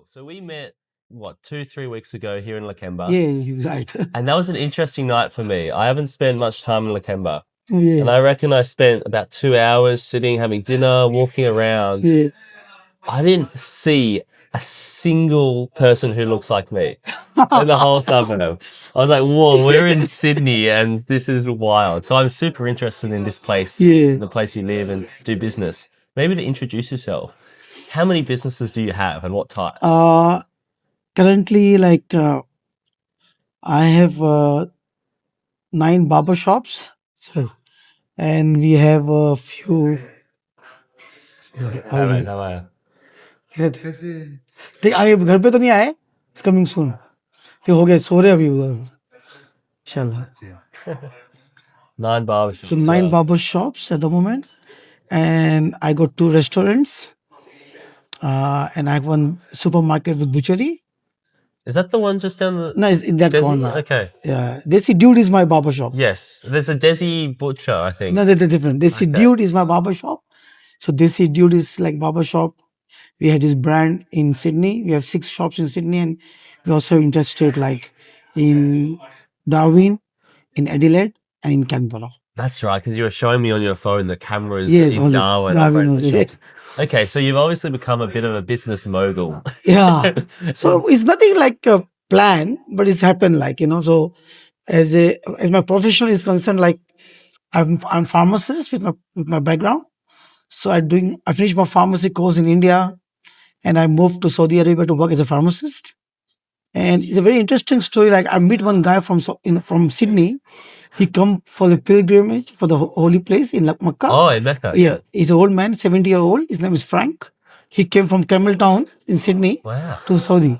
So we met, 2-3 weeks ago here in Lakemba. Yeah, right. And that was an interesting night for me. I haven't spent much time in Lakemba. Yeah. And I reckon I spent about 2 hours sitting, having dinner, walking around. Yeah. I didn't see a single person who looks like me in the whole suburb. I was like, whoa, we're in Sydney and this is wild. So I'm super interested in this place, Yeah. the place you live and do business. Maybe to introduce yourself, how many businesses do you have and what types? Currently, I have 9 barber shops. So, and we have a few. ठीक आए घर पे तो नहीं आए it's coming soon ठीक हो गया सो रहे अभी उधर इंशाल्लाह 9 barbershops. so 9 barber shops at the moment and I got 2 restaurants and I have one supermarket with butchery. Is that the one just down the... No, it's in that Desi? corner. Okay. Yeah, Desi Dude is my barber shop. Yes, there's a Desi butcher, I think. No, they're different. Desi Dude is my barber shop. So Desi Dude is like barber shop. We have this brand in Sydney. We have 6 shops in Sydney, and we also interested like in Darwin, in Adelaide, and in Canberra. That's right, because you were showing me on your phone the cameras Yes, in all this. Darwin. Darwin, yes. Okay, so you've obviously become a bit of a business mogul. Yeah. So it's nothing like a plan, but it's happened like, you know. So as my profession is concerned, like I'm pharmacist with my background. So I finished my pharmacy course in India and I moved to Saudi Arabia to work as a pharmacist. And it's a very interesting story. Like I meet one guy from Sydney. He come for the pilgrimage for the holy place in Makkah. Oh, in Mecca. Yeah, he's an old man, 70-year-old. His name is Frank. He came from Campbelltown in Sydney to Saudi.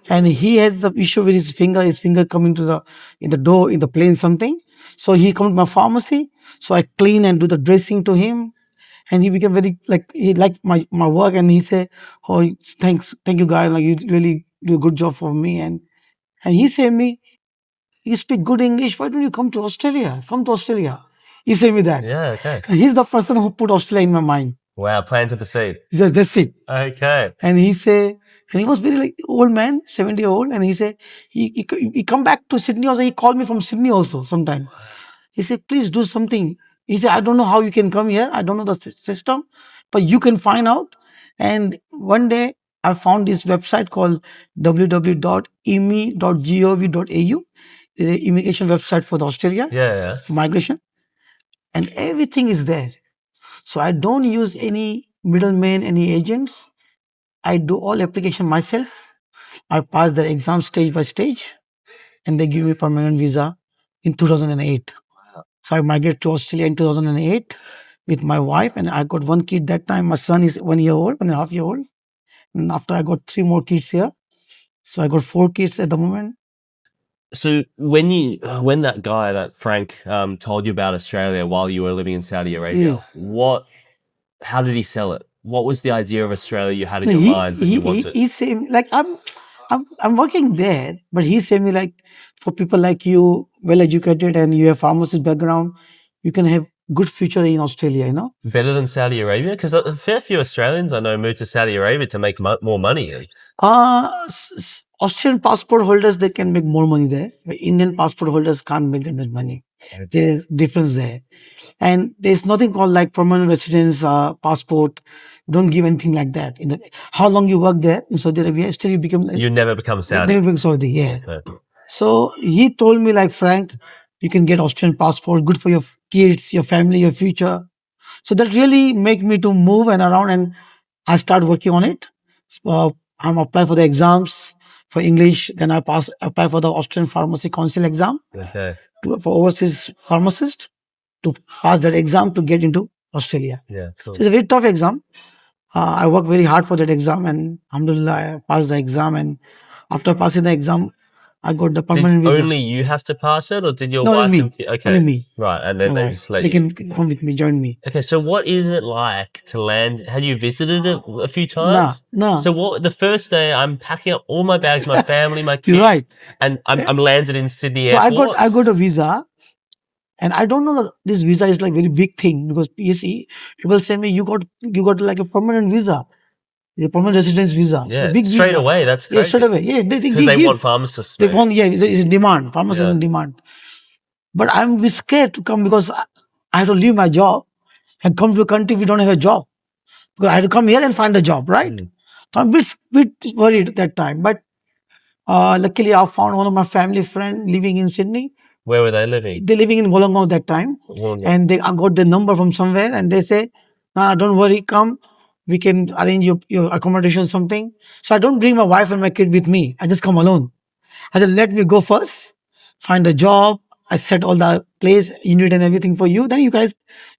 And he has the issue with his finger coming to in the door, in the plane, something. So he come to my pharmacy. So I clean and do the dressing to him. And he became very, he liked my work. And he said, oh, thank you guys. Like you really do a good job for me. And he said me, you speak good English. Why don't you come to Australia? Come to Australia. He said me that. Yeah, okay. And he's the person who put Australia in my mind. Wow, planted the seed. He said, that's it. Okay. And he said, and he was very like old man, 70-year-old. And he said, he come back to Sydney also. He called me from Sydney also sometime. He said, please do something. He said, I don't know how you can come here. I don't know the system, but you can find out. And one day I found this website called www.imi.gov.au. It's an immigration website for Australia, for migration. And everything is there. So I don't use any middleman, any agents. I do all application myself. I pass the exam stage by stage and they give me permanent visa in 2008. So I migrated to Australia in 2008 with my wife and I got one kid that time. My son is 1 year old, 1.5 year old. And after I got 3 more kids here. So I got 4 kids at the moment. So when that guy, that Frank, told you about Australia while you were living in Saudi Arabia, how did he sell it? What was the idea of Australia you had in your mind that you wanted? He said, like, I'm working there, but he said me like, for people like you, well educated and you have pharmacist background, you can have good future in Australia, you know. Better than Saudi Arabia? Because a fair few Australians I know moved to Saudi Arabia to make more money. Australian passport holders, they can make more money there. But Indian passport holders can't make that much money. There's difference there. And there's nothing called like permanent residence passport. Don't give anything like that. How long you work there in Saudi Arabia, still you become... You never become Saudi. Never become Saudi, yeah. So he told me like, Frank, you can get Australian passport, good for your kids, your family, your future. So that really make me to move and around and I start working on it. I'm applying for the exams for English. Then I apply for the Australian Pharmacy Council exam for overseas pharmacist to pass that exam to get into Australia. Yeah, cool. So it's a very tough exam. I work very hard for that exam and alhamdulillah, I passed the exam. And after passing the exam, I got the permanent visa. Only you have to pass it, or did your wife? No, me. Okay. Only me. Right, and then they just let you. They can come with me, join me. Okay, so what is it like to land? Had you visited it a few times? No. So the first day, I'm packing up all my bags, my family, my kids. You're right. And I'm landed in Sydney Airport. So I got a visa. And I don't know that this visa is like very big thing because you see, people say me, you got like a permanent visa. It's a permanent residence visa. Yeah, a big straight visa. away. That's Yeah, crazy. straight away. Yeah, they Because they give. want pharmacists. They mate. want, yeah, it's in demand. Pharmacists Yeah. in demand. But I'm a bit scared to come because I have to leave my job and come to a country we don't have a job. Because I have to come here and find a job, right? So I'm a bit worried at that time. But luckily, I found one of my family friend living in Sydney. Where were they living? They're living in Wollongong that time. And I got the number from somewhere and they say, nah, don't worry, come. We can arrange your accommodation or something. So I don't bring my wife and my kid with me. I just come alone. I said, let me go first, find a job. I set all the place, unit and everything for you. Then you guys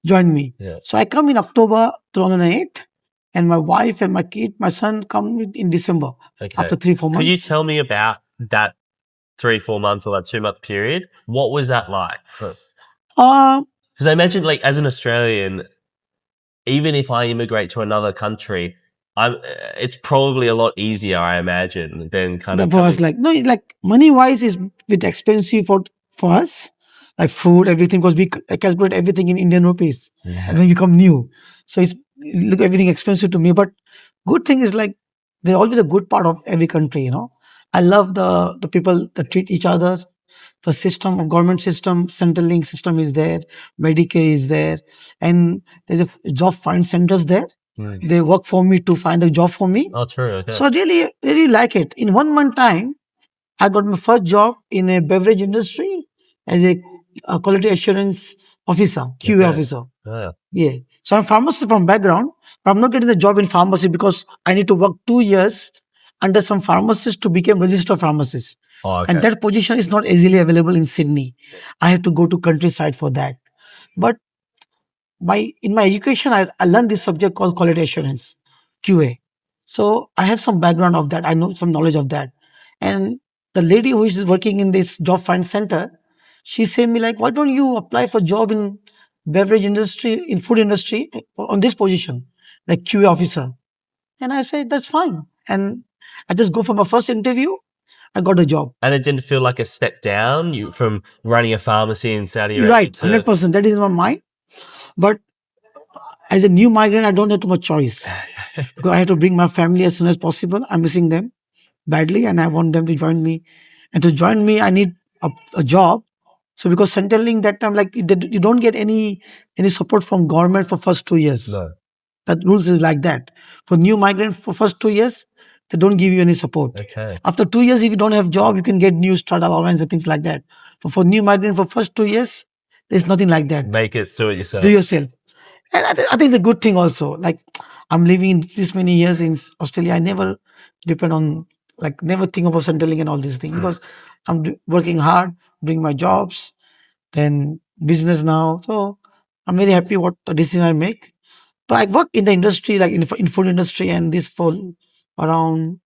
join me. Yeah. So I come in October 2008 and my wife and my kid, my son come in December after 3-4 months. Could you tell me about that 3-4 months or that 2-month period? What was that like? Because I imagine, like, as an Australian, even if I immigrate to another country, it's probably a lot easier, I imagine, than kind of. For us, like, no, like money wise is bit expensive for us, like food, everything, because we calculate everything in Indian rupees, and then we come new, so it's look everything expensive to me. But good thing is like there's always a good part of every country, you know. I love the people that treat each other. The system of government system, central link system is there, Medicare is there, and there's a job find centers there. They work for me to find a job for me. Oh, true. Okay. So I really like it. In 1 month time, I got my first job in a beverage industry as a quality assurance officer, QA officer. Yeah. So I'm pharmacist from background, but I'm not getting the job in pharmacy because I need to work 2 years under some pharmacist to become registered pharmacist. Oh, okay. And that position is not easily available in Sydney. I have to go to countryside for that. But in my education, I learned this subject called quality assurance, QA. So I have some background of that. I know some knowledge of that. And the lady who is working in this job find center, she said me like, why don't you apply for job in beverage industry, in food industry on this position, like QA officer? And I said, that's fine. And I just go for my first interview. I got a job. And it didn't feel like a step down from running a pharmacy in Saudi Arabia? Right, 100%. That is in my mind. But as a new migrant, I don't have too much choice because I have to bring my family as soon as possible. I'm missing them badly and I want them to join me. And to join me, I need a job. So because Centrelink that time, like you don't get any support from government for first 2 years. No. That rules is like that. For new migrant for first 2 years, they don't give you any support. Okay. After 2 years, if you don't have job, you can get new start allowance and things like that. But for new migrant for first 2 years, there's nothing like that. Make it, do it yourself. Do yourself. And I think it's a good thing also. Like I'm living this many years in Australia. I never depend on, like never think about Centrelink and all these things because I'm working hard, doing my jobs, then business now. So I'm very happy what the decision I make. But I work in the industry, like in food industry, and this for around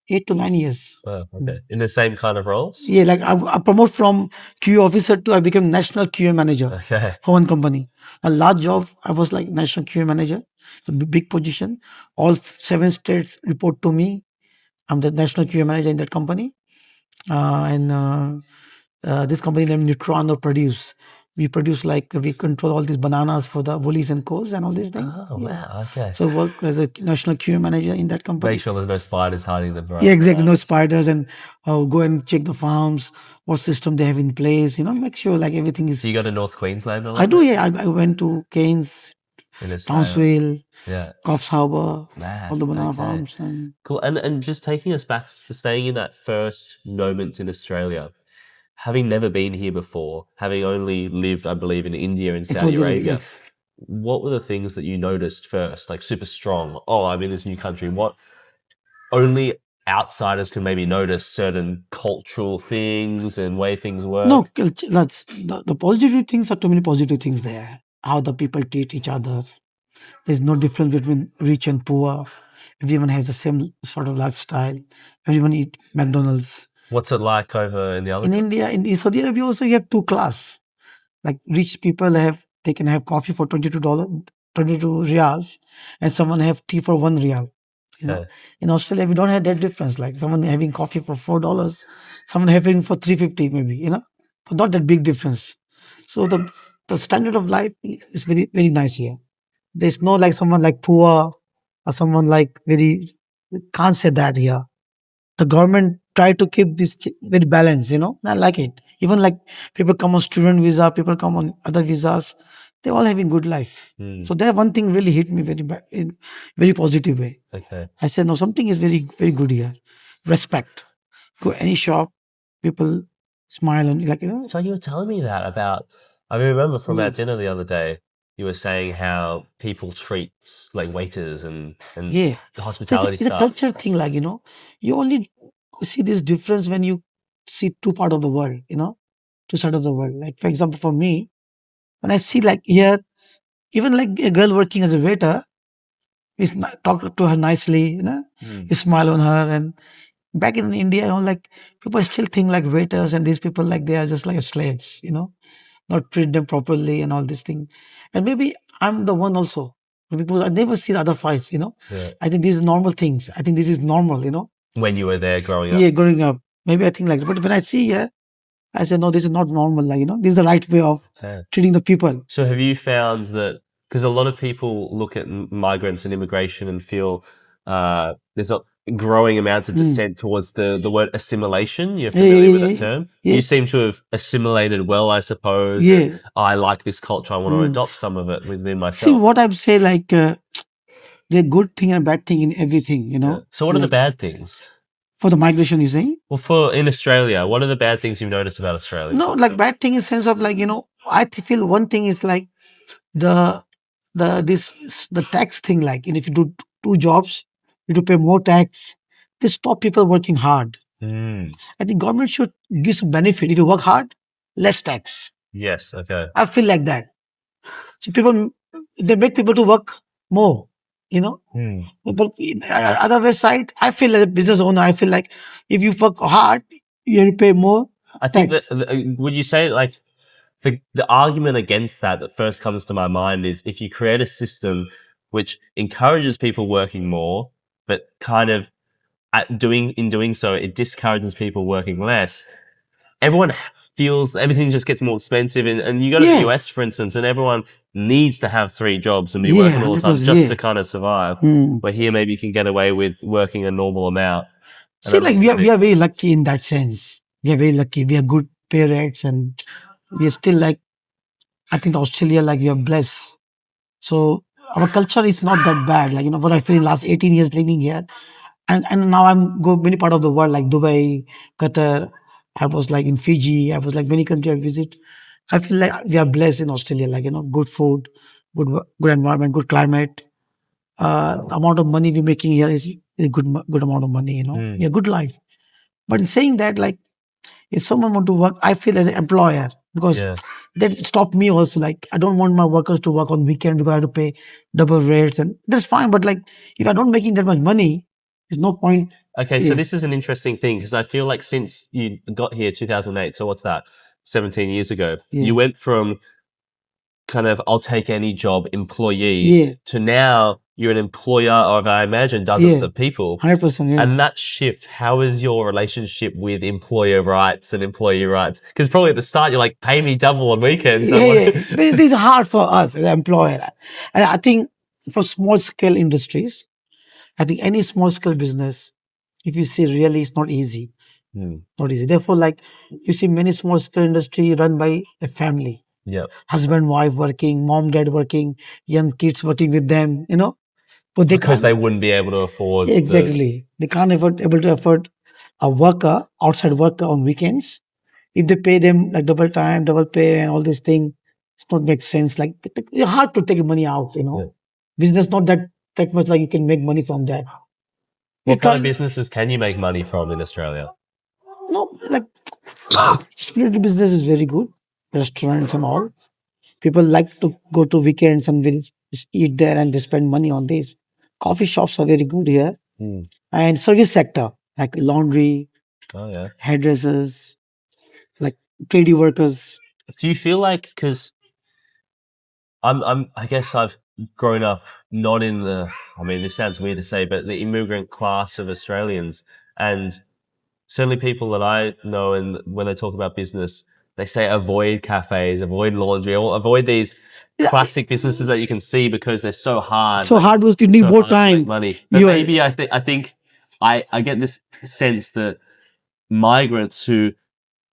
8 to 9 years. Wow, okay. In the same kind of roles? Yeah, like I promote from QA officer to I became national QA manager for one company. A large job, I was like national QA manager. It's a big position. All 7 states report to me. I'm the national QA manager in that company. This company named Nutrano Produce. We produce we control all these bananas for the woolies and coals and all these things. Oh, wow, okay. So work as a national QA manager in that company. Make sure there's no spiders hiding the Yeah, exactly. No spiders and go and check the farms, what system they have in place, make sure like everything is. So you go to North Queensland? I do, yeah. I went to Cairns, Townsville, Coffs Harbour, all the banana farms. Cool. And just taking us back, staying in that first moment in Australia, having never been here before, having only lived, I believe, in India and Saudi Arabia, yes. What were the things that you noticed first, like super strong? Oh, I'm in this new country. What only outsiders can maybe notice certain cultural things and way things work? No, that's the positive things are too many positive things there. How the people treat each other. There's no difference between rich and poor. Everyone has the same sort of lifestyle. Everyone eat McDonald's. What's it like over in the other? In India, in Saudi Arabia also you have 2 class. Like rich people they can have coffee for $22, 22 reals, and someone have tea for 1 real. In Australia, we don't have that difference. Like someone having coffee for $4, someone having for $3.50 maybe, but not that big difference. So the standard of life is very, very nice here. There's no like someone like poor or someone like very can't say that here. The government try to keep this very balanced, I like it. Even like people come on student visa, people come on other visas, they're all having good life. So that one thing really hit me in very positive way. Okay. I said, no, something is very, very good here. Respect. Go any shop, people smile on you, like, So you were telling me that about, I remember from our dinner the other day, you were saying how people treat like waiters and yeah, the hospitality it's a stuff. culture thing, like, you only see this difference when you see two part of the world, two side of the world. Like, for example, for me, when I see like here, even like a girl working as a waiter, is talk to her nicely, you smile on her. And back in India, like people still think like waiters and these people like they are just like slaves, not treat them properly and all this thing. And maybe I'm the one also because I never see the other fights, Yeah. I think these are normal things. I think this is normal. When you were there growing up. Yeah, growing up. Maybe I think like that. But when I see here, I say, no, this is not normal. Like, this is the right way of treating the people. So have you found that, because a lot of people look at migrants and immigration and feel there's a growing amounts of dissent towards the word assimilation. You're familiar with that term? You seem to have assimilated well, I suppose. Yeah. I like this culture. I want to adopt some of it within myself. See, what I'm saying, like, the good thing and bad thing in everything, Yeah. So what are the bad things? For the migration, you saying? Well, in Australia, what are the bad things you've noticed about Australia? No, like bad thing in sense of like, I feel one thing is like the tax thing, like, if you do two jobs, you have to pay more tax. They stop people working hard. I think government should give some benefit. If you work hard, less tax. Yes, okay. I feel like that. So they make people to work more, But other way side, I feel like a business owner, I feel like if you work hard, you have to pay more I think tax. that, would you say like the argument against that first comes to my mind is if you create a system which encourages people working more, but kind of in doing so, it discourages people working less. Everyone feels everything just gets more expensive. And you go to the US, for instance, and everyone needs to have 3 jobs and be working all the time just to kind of survive. Where here, maybe you can get away with working a normal amount. See, like we are very lucky in that sense. We are very lucky. We are good parents and we are still like, I think Australia, like we are blessed. So our culture is not that bad. Like, what I feel in last 18 years living here. And now I'm go many part of the world, like Dubai, Qatar. I was like in Fiji. I was like many countries I visit. I feel like we are blessed in Australia. Like, good food, good environment, good climate. The amount of money we're making here is a good amount of money. Yeah, good life. But in saying that, like, if someone want to work, I feel as an employer because that stopped me also. Like, I don't want my workers to work on weekend because I have to pay double rates, and that's fine. But like, if I don't making that much money, there's no point. Okay, so this is an interesting thing because I feel like since you got here 2008, so what's that? 17 years ago, you went from kind of I'll take any job employee to now you're an employer of, I imagine, dozens of people. 100%. And that shift, how is your relationship with employer rights and employee rights? Because probably at the start you're like, pay me double on weekends. This is hard for us as an employer. And I think for small scale industries, I think any small scale business, if you see really, it's not easy. Not easy. Therefore, like you see many small scale industry run by a family. Yeah. Husband, wife working, mom, dad working, young kids working with them, But because they wouldn't be able to afford. Exactly. They can't able to afford a worker, outside worker on weekends. If they pay them like double time, double pay and all these things, it's not make sense. Like it's hard to take money out, Business not that much like you can make money from that. What kind of businesses can you make money from in Australia? No, like hospitality business is very good. Restaurants and all. People like to go to weekends and will just eat there and they spend money on this. Coffee shops are very good here. And service sector, like laundry, hairdressers, like tradie workers. Do you feel like, because I guess I've grown up not in this sounds weird to say, but the immigrant class of Australians, and certainly people that I know, and when they talk about business, they say avoid cafes, avoid laundry, or avoid these classic businesses that you can see because they're so hard. So hard was you need more time. Money. But maybe I think I get this sense that migrants who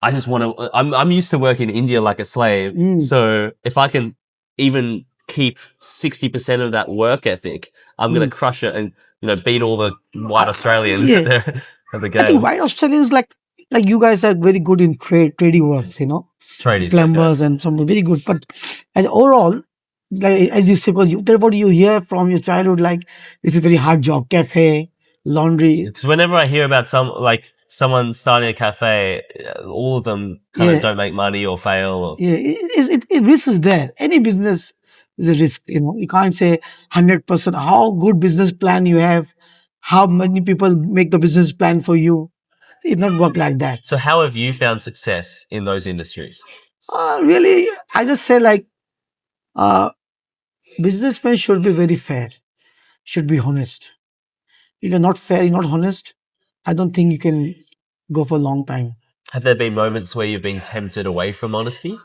I just want to. I'm used to working in India like a slave. So if I can even keep 60% of that work ethic, I'm going to crush it and beat all the white Australians at the game. I think white Australians like you guys are very good in trading works, tradies, Lakembans and some very good. But as overall, like as you say, what you hear from your childhood, like this is a very hard job, cafe, laundry. Because whenever I hear about someone starting a cafe, all of them kind of don't make money or fail. It risk is there. Any business is a risk. You can't say 100% how good business plan you have, how many people make the business plan for you. It not work like that. So how have you found success in those industries? Really, I just say businessmen should be very fair, should be honest. If you're not fair, you're not honest, I don't think you can go for a long time. Have there been moments where you've been tempted away from honesty?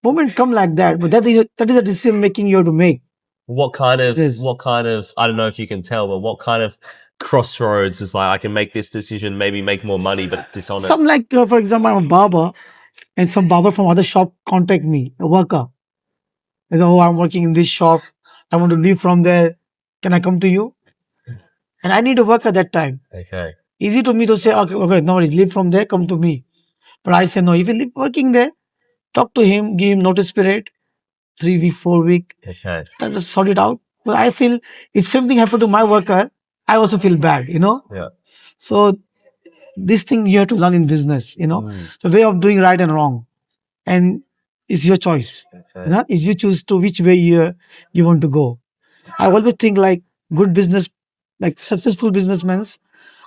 Moments come like that, but that is a decision making you have to make. What kind of I don't know if you can tell, but what kind of crossroads is I can make this decision, maybe make more money, but dishonest? Some for example, I'm a barber, and some barber from other shop contact me, a worker. They go, I'm working in this shop. I want to leave from there. Can I come to you? And I need a worker at that time. Okay. Easy to me to say, okay, no, leave from there, come to me. But I say, no, if you live working there, talk to him, give him notice period, 3 week, 4 week. Okay. Just sort it out. But I feel if something happened to my worker, I also feel bad, Yeah. So this thing you have to learn in business, the way of doing right and wrong. And it's your choice. Okay. It's you choose to which way you want to go. I always think like good business, like successful businessmen,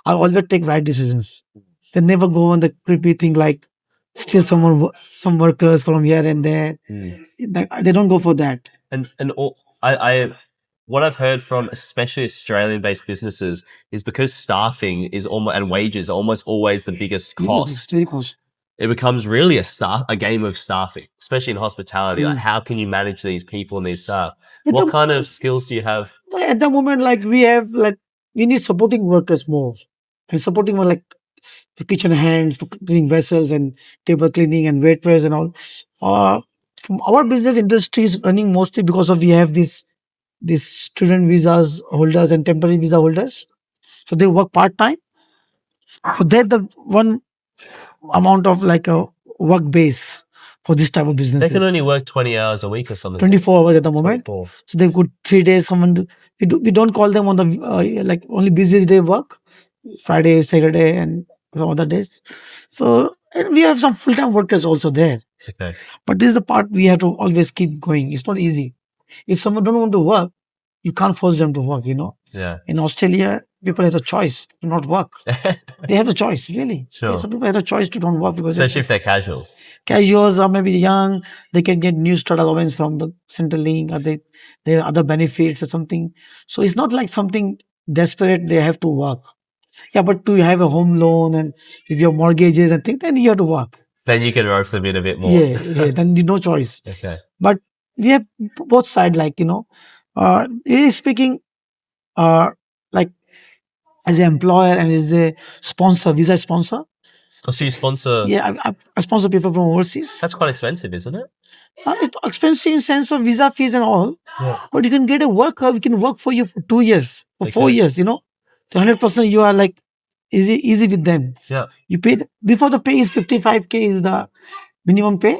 I always take right decisions. They never go on the creepy thing like steal some workers from here and there. They don't go for that. And what I've heard from especially Australian-based businesses is because staffing is and wages are almost always the biggest cost. It becomes really a game of staffing, especially in hospitality. Like, how can you manage these people and these staff? What kind of skills do you have? At the moment, we need supporting workers more. And supporting more the kitchen hands, for cleaning vessels and table cleaning and waitress and all. From our business industry is running mostly because we have these student visas holders and temporary visa holders. So they work part-time. So they're the one amount of a work base for this type of business. They can only work 20 hours a week or something. 24 hours at the moment. 24. So they could 3 days. We don't call them on the only busiest day work, Friday, Saturday, and some other days. So and we have some full-time workers also there. Okay. But this is the part we have to always keep going. It's not easy. If someone don't want to work, you can't force them to work. Yeah. In Australia, people have the choice to not work. They have the choice, really. Sure. Some people have the choice to don't work because especially if they're casuals. Casuals are maybe young. They can get new start allowance from the Centrelink, or they have other benefits or something. So it's not like something desperate. They have to work. Yeah, but to have a home loan and if your mortgages and things, then you have to work. Then you can rope them in a bit more. Yeah. Then no choice. Okay. But we have both sides, really speaking, like as an employer and as a sponsor, visa sponsor. Oh, so you sponsor? Yeah, I sponsor people from overseas. That's quite expensive, isn't it? It's expensive in sense of visa fees and all. Yeah. But you can get a worker. We can work for you for 2 years, for 4 years. So 100% you are easy with them. Yeah. You paid before the pay is 55K is the minimum pay.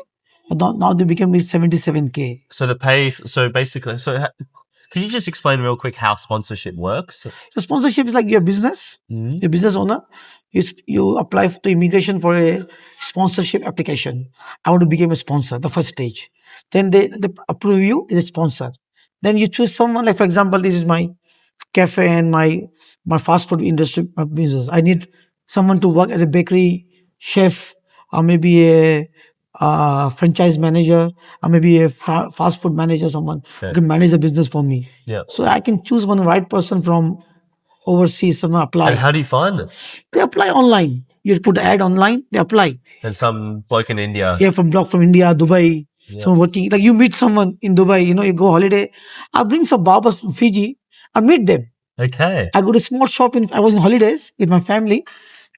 Now they become 77K. So the pay. So basically, can you just explain real quick how sponsorship works? So sponsorship is like your business, your business owner. You apply to immigration for a sponsorship application. I want to become a sponsor, the first stage. Then they approve you as a sponsor. Then you choose someone, like for example, this is my cafe and my fast food industry business. I need someone to work as a bakery chef or maybe a franchise manager or maybe a fast food manager, someone who can manage the business for me. Yeah. So I can choose one right person from overseas, some apply. And how do you find them? They apply online. You put ad online, they apply. And some bloke in India. Yeah, from India, Dubai. Yeah. Someone working, like you meet someone in Dubai, you go holiday. I bring some barbers from Fiji. I meet them. Okay. I go to a small shop I was in holidays with my family.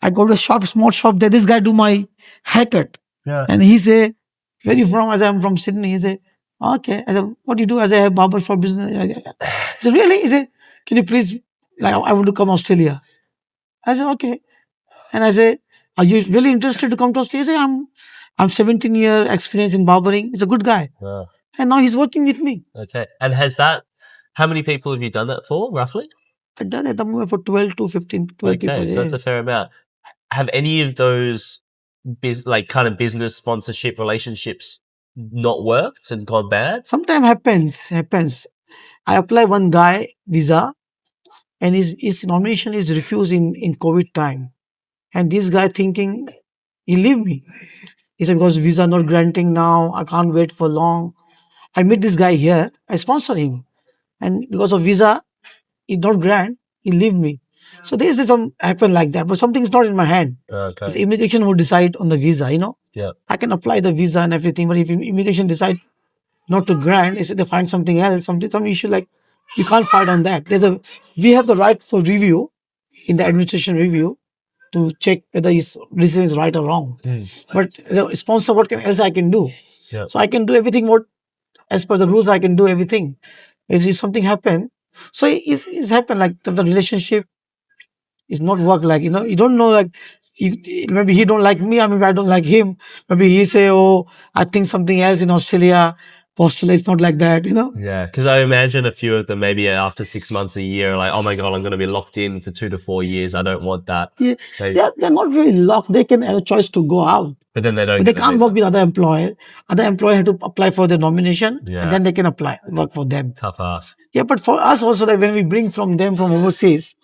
I go to a small shop there. This guy do my haircut. Yeah. And he say, where you from? I say, I'm from Sydney. He say, okay. I said, what do you do? I say, I have barber shop business. He said, really? He said, can you please, like, I want to come Australia. I said, okay. And I say, are you really interested to come to Australia? He say, I'm 17-year experience in barbering. He's a good guy. Yeah. And now he's working with me. Okay. And how many people have you done that for, roughly? I've done it for 12 to 15, 12 people. Okay, so that's a fair amount. Have any of those kind of business sponsorship relationships not worked and gone bad? Sometimes happens. I apply one guy visa and his nomination is refused in COVID time. And this guy thinking, he leave me. He said, because visa not granting now, I can't wait for long. I meet this guy here, I sponsor him. And because of visa, he not grant, he leave me. So there is some happen like that, but something is not in my hand. Okay. It's immigration would decide on the visa, Yeah. I can apply the visa and everything, but if immigration decide not to grant, they find something else, some issue, like you can't fight on that. We have the right for review in the administration review to check whether his decision is right or wrong. But as a sponsor, what else I can do? Yeah. So I can do everything what as per the rules I can do everything. If something happen, so it's happened like the relationship is not work like you don't know like maybe he don't like me or maybe I don't like him. Maybe he say, oh, I think something else in Australia. Australia is not like that, Yeah, because I imagine a few of them maybe after 6 months, a year, like, oh my God, I'm going to be locked in for 2 to 4 years. I don't want that. Yeah, they're not really locked. They can have a choice to go out. But then they don't. But they can't work with other employer. Other employer have to apply for their nomination and then they can work for them. Tough ass. Yeah, but for us also, like when we bring from them from overseas,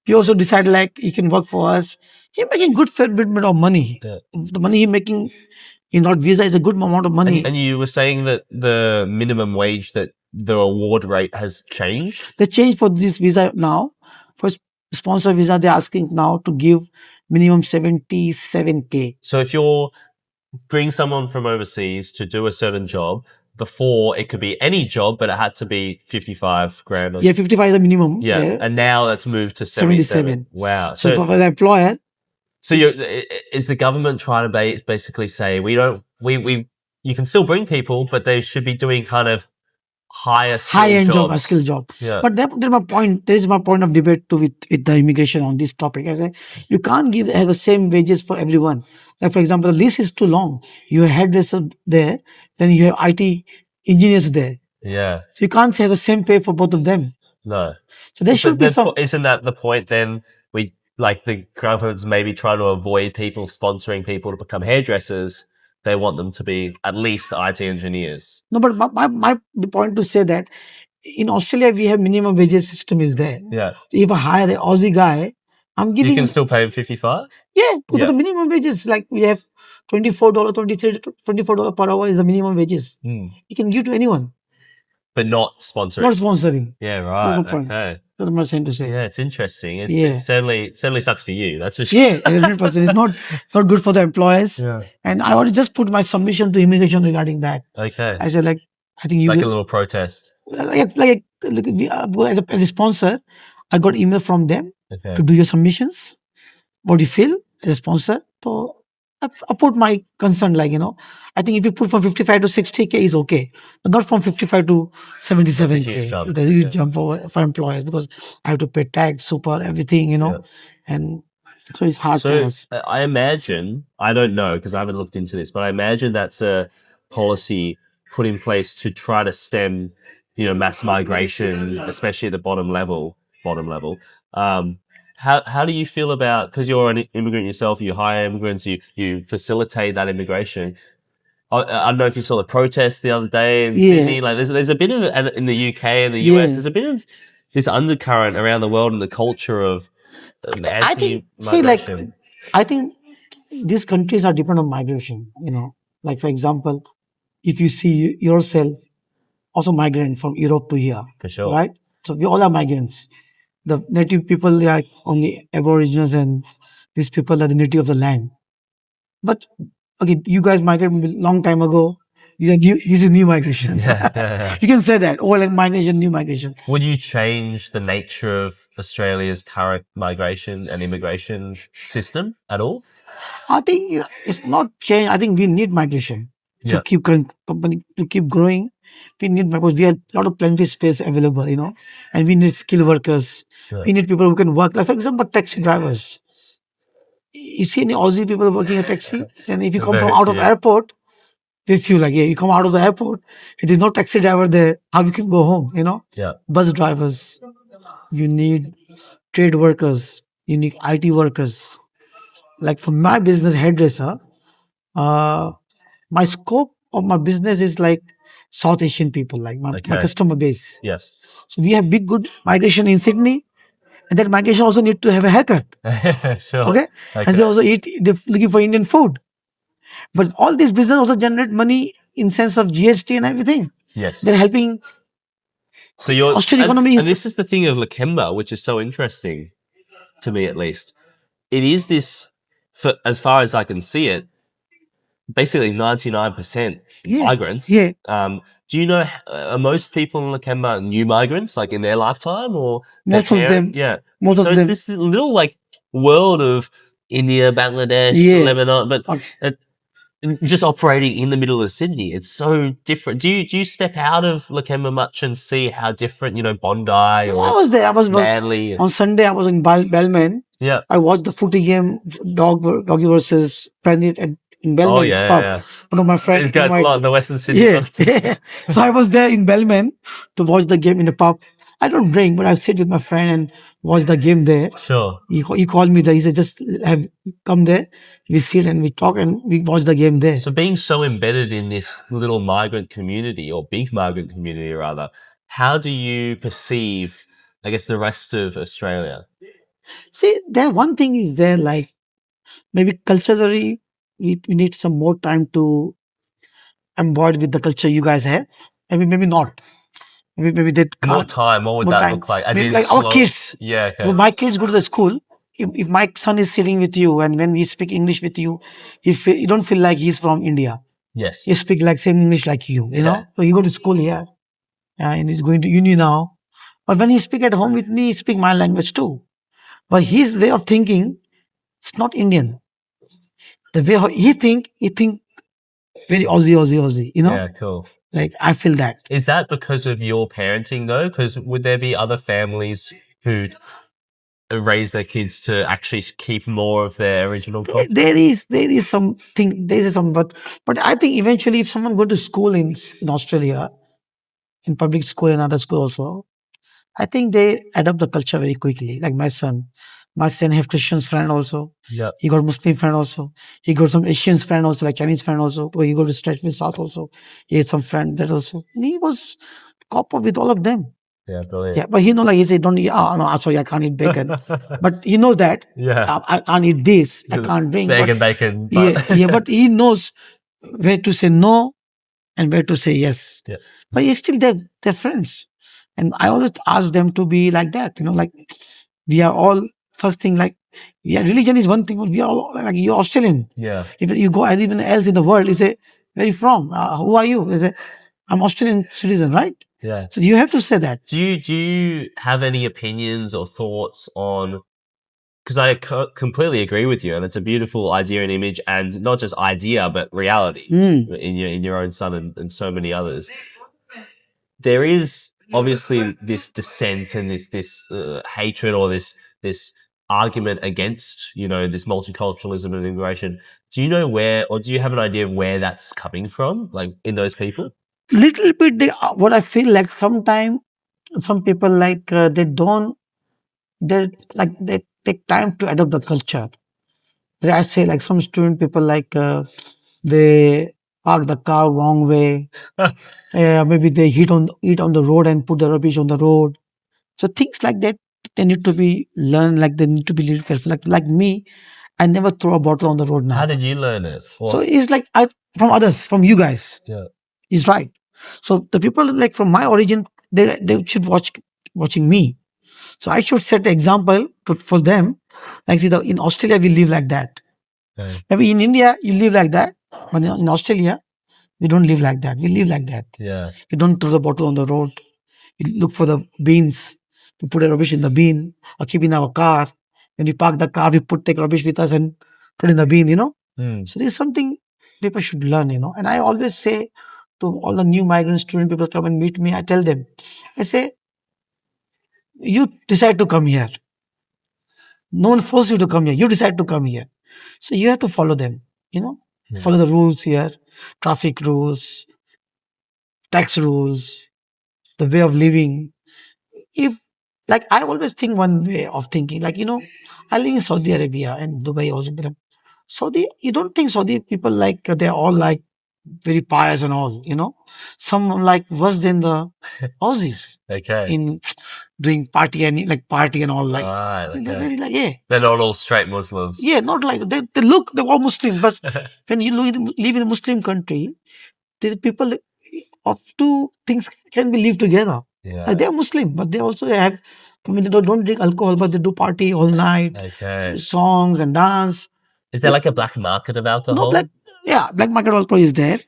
we also decide like you can work for us. You're making good fair bit of money. Yeah. The money you're making in our visa is a good amount of money. And you were saying that the minimum wage, that the award rate has changed? They changed for this visa now. For sponsor visa, they're asking now to give minimum 77K. So if you're bring someone from overseas to do a certain job, before it could be any job, but it had to be 55 grand. 55 is the minimum. Yeah. There. And now that's moved to 77. Wow. So for the employer. So is the government trying to basically say you can still bring people, but they should be doing kind of high-end job, a skill job. Yeah. But that's my point. There is my point of debate too with the immigration on this topic. I say you can't have the same wages for everyone. Like for example, the list is too long. You have hairdresser there, then you have IT engineers there. Yeah. So you can't have the same pay for both of them. No. So there should be some. Isn't that the point then? Like the governments maybe try to avoid people sponsoring people to become hairdressers. They want them to be at least IT engineers. No, but my point to say that in Australia we have minimum wages system is there. Yeah. So if I hire an Aussie guy, I'm giving. You can still pay him 55. Yeah, because the minimum wages like we have $24, $24 per hour is the minimum wages. You can give to anyone. But not sponsoring. Not sponsoring. Yeah, right. That's my point. Okay. That's what I'm saying to say. Yeah, it's interesting. It certainly sucks for you. That's for sure. Yeah, 100%. It's not good for the employers. Yeah. And I already just put my submission to immigration regarding that. Okay. I said I think you like a little protest. Like as a sponsor, I got email from them to do your submissions. What do you feel as a sponsor? So I put my concern I think if you put from 55 to 60K is okay, but not from 55 to 77K. It's a huge jump for employers because I have to pay tax, super, everything, and so it's hard for us. I imagine, I don't know because I haven't looked into this, but I imagine that's a policy put in place to try to stem, mass migration, especially at the bottom level. How do you feel about, because you're an immigrant yourself, you hire immigrants, you facilitate that immigration. I don't know if you saw the protest the other day in Sydney. Like there's a bit of, and in the UK and the US, there's a bit of this undercurrent around the world in the culture of anti-migration. I think these countries are dependent on migration. Like for example, if you see yourself also migrant from Europe to here, for sure, right? So we all are migrants. The native people, they are only Aboriginals, and these people are the native of the land. But okay, you guys migrated a long time ago. This is new migration. You can say that old migration, new migration. Would you change the nature of Australia's current migration and immigration system at all? I think it's not change. I think we need migration to keep company to keep growing. We need, because we have a lot of plenty space available, and we need skilled workers. We need people who can work. Like for example, taxi drivers. You see any Aussie people working a taxi? Then if you come from out of airport, we feel like, you come out of the airport, if there's no taxi driver there, how you can go home? Bus drivers. You need trade workers. You need IT workers. Like for my business, hairdresser, my scope of my business is like South Asian people, like my customer base. Yes. So we have big good migration in Sydney, and that migration also need to have a haircut. Sure. Okay? And they also they're looking for Indian food. But all these business also generate money in sense of GST and everything. Yes. They're helping. So your Australian economy. And this is the thing of Lakemba, which is so interesting to me, at least. It is this, for as far as I can see it, basically 99% migrants. Yeah. Do you know, are most people in Lakemba new migrants, like in their lifetime, or most of them? Yeah. Most of them. So it's this little like world of India, Bangladesh, Lebanon, but just operating in the middle of Sydney. It's so different. Do you step out of Lakemba much and see how different, Bondi or I was there. I was Manly on Sunday. I was in Bellman. Yeah. I watched the footy game, doggy versus Penrith in Bellman. Oh yeah. One of my friends. These guys a lot in the Western Sydney. Yeah. So I was there in Bellman to watch the game in the pub. I don't drink, but I sit with my friend and watch the game there. Sure. He called me there. He said, just come there. We sit and we talk and we watch the game there. So being so embedded in this little migrant community, or big migrant community rather, how do you perceive, I guess, the rest of Australia? See, there one thing is there, like maybe culturally, we need some more time to embody with the culture you guys have. Maybe not. Maybe that more time. What would that look like? As in like our kids. Yeah. Okay. So my kids go to the school. If my son is sitting with you and when we speak English with you, you don't feel like he's from India. Yes. He speak like same English like you. You know. So you go to school here, and he's going to uni now. But when he speak at home with me, he speak my language too. But his way of thinking, it's not Indian. The way how he think very Aussie. Yeah. Cool. Like I feel that. Is that because of your parenting though? Because would there be other families who raise their kids to actually keep more of their original culture? There is something. There is some, but I think eventually, if someone go to school in Australia, in public school and other school also, I think they adopt the culture very quickly. Like my son have Christian friend also. Yeah. He got Muslim friend also. He got some Asian friend also, like Chinese friend also. Or he go to Stretchville South also. He had some friend that also. And he was cop up with all of them. Yeah, brilliant. Yeah, but he know, like he said, don't eat. Oh no, sorry, I can't eat bacon. But he knows that. Yeah. I can't eat this. I can't drink. Bacon. Yeah, but he knows where to say no and where to say yes. Yeah. But he's still they're friends. And I always ask them to be like that, like we are all first thing, like religion is one thing, but we are all like you're Australian. Yeah. If you go anywhere else in the world, you say, where are you from? Who are you? They say, I'm Australian citizen, right? Yeah. So you have to say that. Do you have any opinions or thoughts on? Because I completely agree with you, and it's a beautiful idea and image, and not just idea but reality in your own son and so many others. There is obviously this dissent and this hatred or this argument against this multiculturalism and immigration. Do you know where, or do you have an idea of where that's coming from, like in those people? Little bit. What I feel like sometimes some people like they take time to adopt the culture. I say like some student people like they park the car wrong way. Maybe they eat on the road and put the rubbish on the road. So things like that, they need to be learned. Like they need to be little careful. Like me, I never throw a bottle on the road now. How did you learn it? So it's like from others, from you guys. Yeah, he's right. So the people like from my origin, they should watching me. So I should set the example for them. Like, see, in Australia, we live like that. Okay. Maybe in India, you live like that. But in Australia, we don't live like that. We live like that. Yeah. We don't throw the bottle on the road. We look for the bins. We put the rubbish in the bin or keep in our car. When we park the car, we take rubbish with us and put in the bin, So there's something people should learn, And I always say to all the new migrant student people come and meet me, I tell them, I say, you decide to come here. No one forces you to come here. You decide to come here. So you have to follow them, follow the rules here, traffic rules, tax rules, the way of living. If, like, I always think one way of thinking, like, I live in Saudi Arabia and Dubai also. Saudi, you don't think Saudi people like, they're all like very pious and all, Some like worse than the Aussies. Okay. In doing party and all, like, Right, okay. they're very like, yeah. They're not all straight Muslims. Yeah, not like they look, they're all Muslim, but when you live in a Muslim country, the people of two things can be live together. Yeah. Like, they're Muslim, but they also have, they don't drink alcohol, but they do party all night, Okay. songs and dance. Is there like a black market of alcohol? No, black market alcohol is there.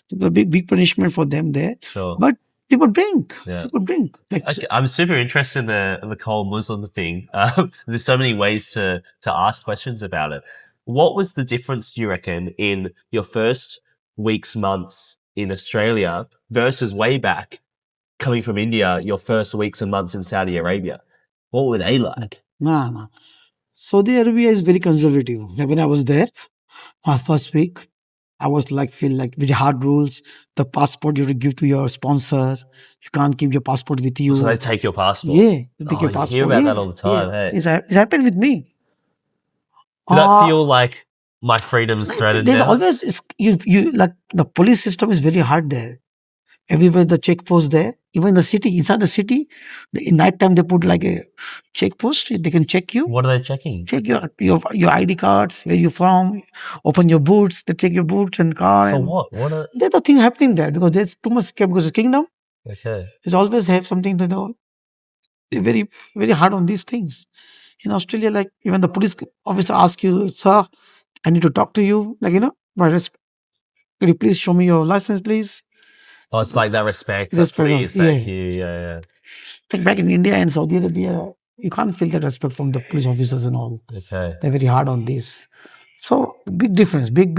The big punishment for them there. Sure. But people drink. Yeah. People drink. Like, okay. I'm super interested in the whole Muslim thing. There's so many ways to ask questions about it. What was the difference, do you reckon, in your first weeks, months in Australia versus way back coming from India, your first weeks and months in Saudi Arabia? What were they like? No. Saudi Arabia is very conservative. Like, when I was there, my first week, I was feel like very hard rules. The passport you have to give to your sponsor. You can't keep your passport with you. So they take your passport? Yeah, they take your passport. You hear about that all the time, hey? It's happened with me. Did that feel like my freedom's threatened There's now? always, you like, the police system is very hard there. Everywhere the checkpost there, even in the city, inside the city, in night time they put like a checkpost. They can check you. What are they checking? Check your ID cards, where you're from. Open your boots. They check your boots and car. For what? There's a thing happening there because there's too much scam, because it's kingdom. Okay. There's always have something to do. They're very, very hard on these things. In Australia, like, even the police officer asks you, sir, I need to talk to you. Like, by respect, could you please show me your license, please? Oh, it's like that respect. Please, thank you. Yeah. Like, back in India and Saudi Arabia, you can't feel that respect from the police officers and all. Okay. They're very hard on this. So, big difference. Big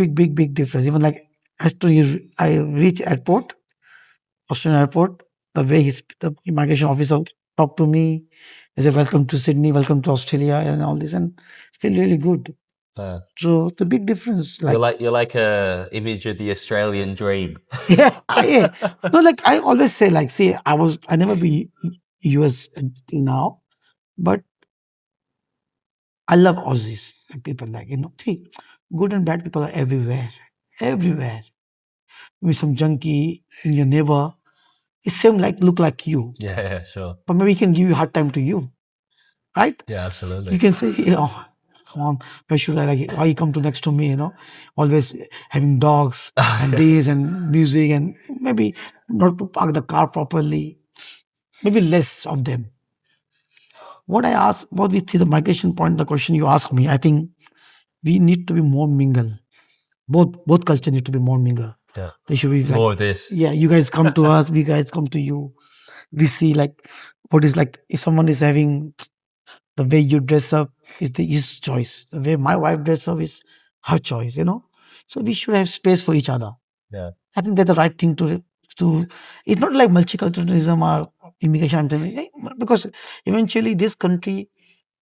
difference. Even like, as I reach airport, Australian airport, the way the immigration officer talked to me, he said, welcome to Sydney, welcome to Australia, and all this, and it feel really good. So the big difference, like, you're like a image of the Australian dream. Yeah. No, like, I always say, like, see, I never be US till now, but I love Aussies. Like, people, like, see, good and bad people are everywhere. Maybe some junkie in your neighbor, it same look like you. Yeah, sure. But maybe he can give you a hard time to you, right? Yeah, absolutely. You can say, come on, why should I, why you come to next to me, always having dogs and this and music, and maybe not to park the car properly, maybe less of them. What we see the migration point, the question you asked me, I think we need to be more mingle. Both culture need to be more mingle. Yeah. They should be more of this. Yeah, you guys come to us, we guys come to you. We see what is if someone is having the way you dress up is his choice. The way my wife dress up is her choice, So we should have space for each other. Yeah. I think that's the right thing to it's not like multiculturalism or immigration, because eventually this country,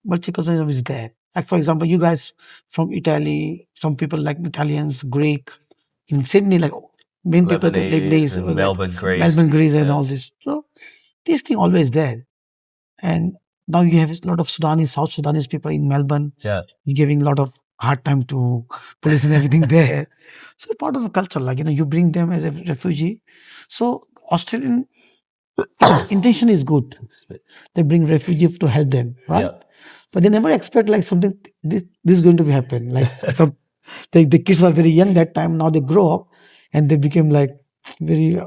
multiculturalism is there. Like, for example, you guys from Italy, some people like Italians, Greek, in Sydney, like main people that Lebanese, Melbourne, Greece, and all this. So this thing always there. And now you have a lot of South Sudanese people in Melbourne. Yeah. You're giving a lot of hard time to police and everything there. So it's part of the culture, you bring them as a refugee. So Australian intention is good. They bring refugees to help them, right? Yeah. But they never expect something, this is going to happen. The kids were very young that time. Now they grow up and they became very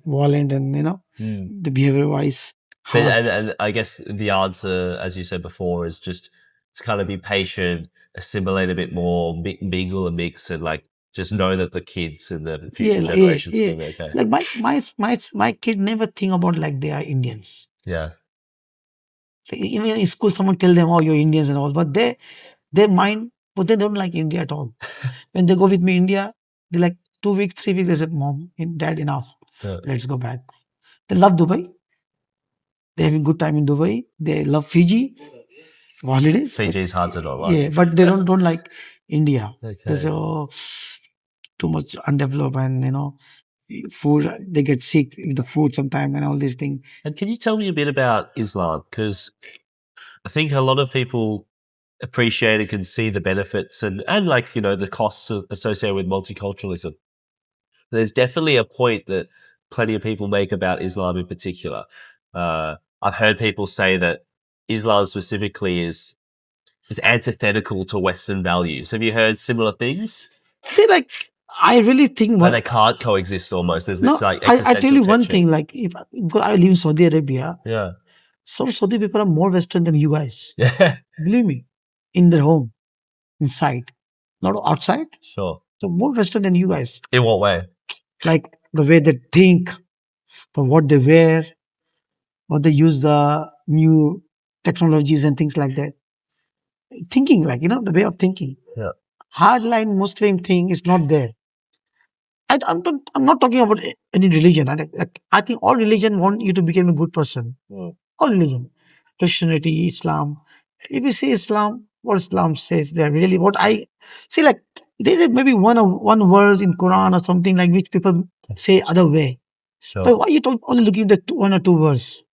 violent and, the behavior wise And I guess the answer, as you said before, is just to kind of be patient, assimilate a bit more, mingle and mix, and like just know that the kids and the future generations will be okay. Like my kid never think about like they are Indians. Yeah. Like even in school, someone tell them, "Oh, you're Indians" and all, but their mind, but they don't like India at all. When they go with me India, they like 2 weeks, 3 weeks. They said, "Mom, Dad, enough. Let's go back." They love Dubai. They're having good time in Dubai. They love Fiji. Holidays. Fiji is hard to not like. Yeah, but they don't like India. Okay. They say, "Oh, too much undeveloped," and food. They get sick with the food sometime and all these things. And can you tell me a bit about Islam? Because I think a lot of people appreciate and can see the benefits and like, the costs associated with multiculturalism. There's definitely a point that plenty of people make about Islam in particular. I've heard people say that Islam specifically is antithetical to Western values. Have you heard similar things? See, like, I really think they can't coexist almost. There's this like I tell you one tension. thing, like because I live in Saudi Arabia, Yeah. some Saudi people are more Western than you guys. Yeah. Believe me, in their home, inside, not outside. Sure. They're more Western than you guys. In what way? Like the way they think, what they wear, what they use the new technologies and things like that. Thinking, like, the way of thinking. Yeah. Hardline Muslim thing is not there. I'm not talking about any religion. I think all religion want you to become a good person. All religion, Christianity, Islam. If you say Islam, what Islam says, they're really what I see. Like there's maybe one verse in Quran or something like which people say other way. Sure. But why you only looking at the one or two verse?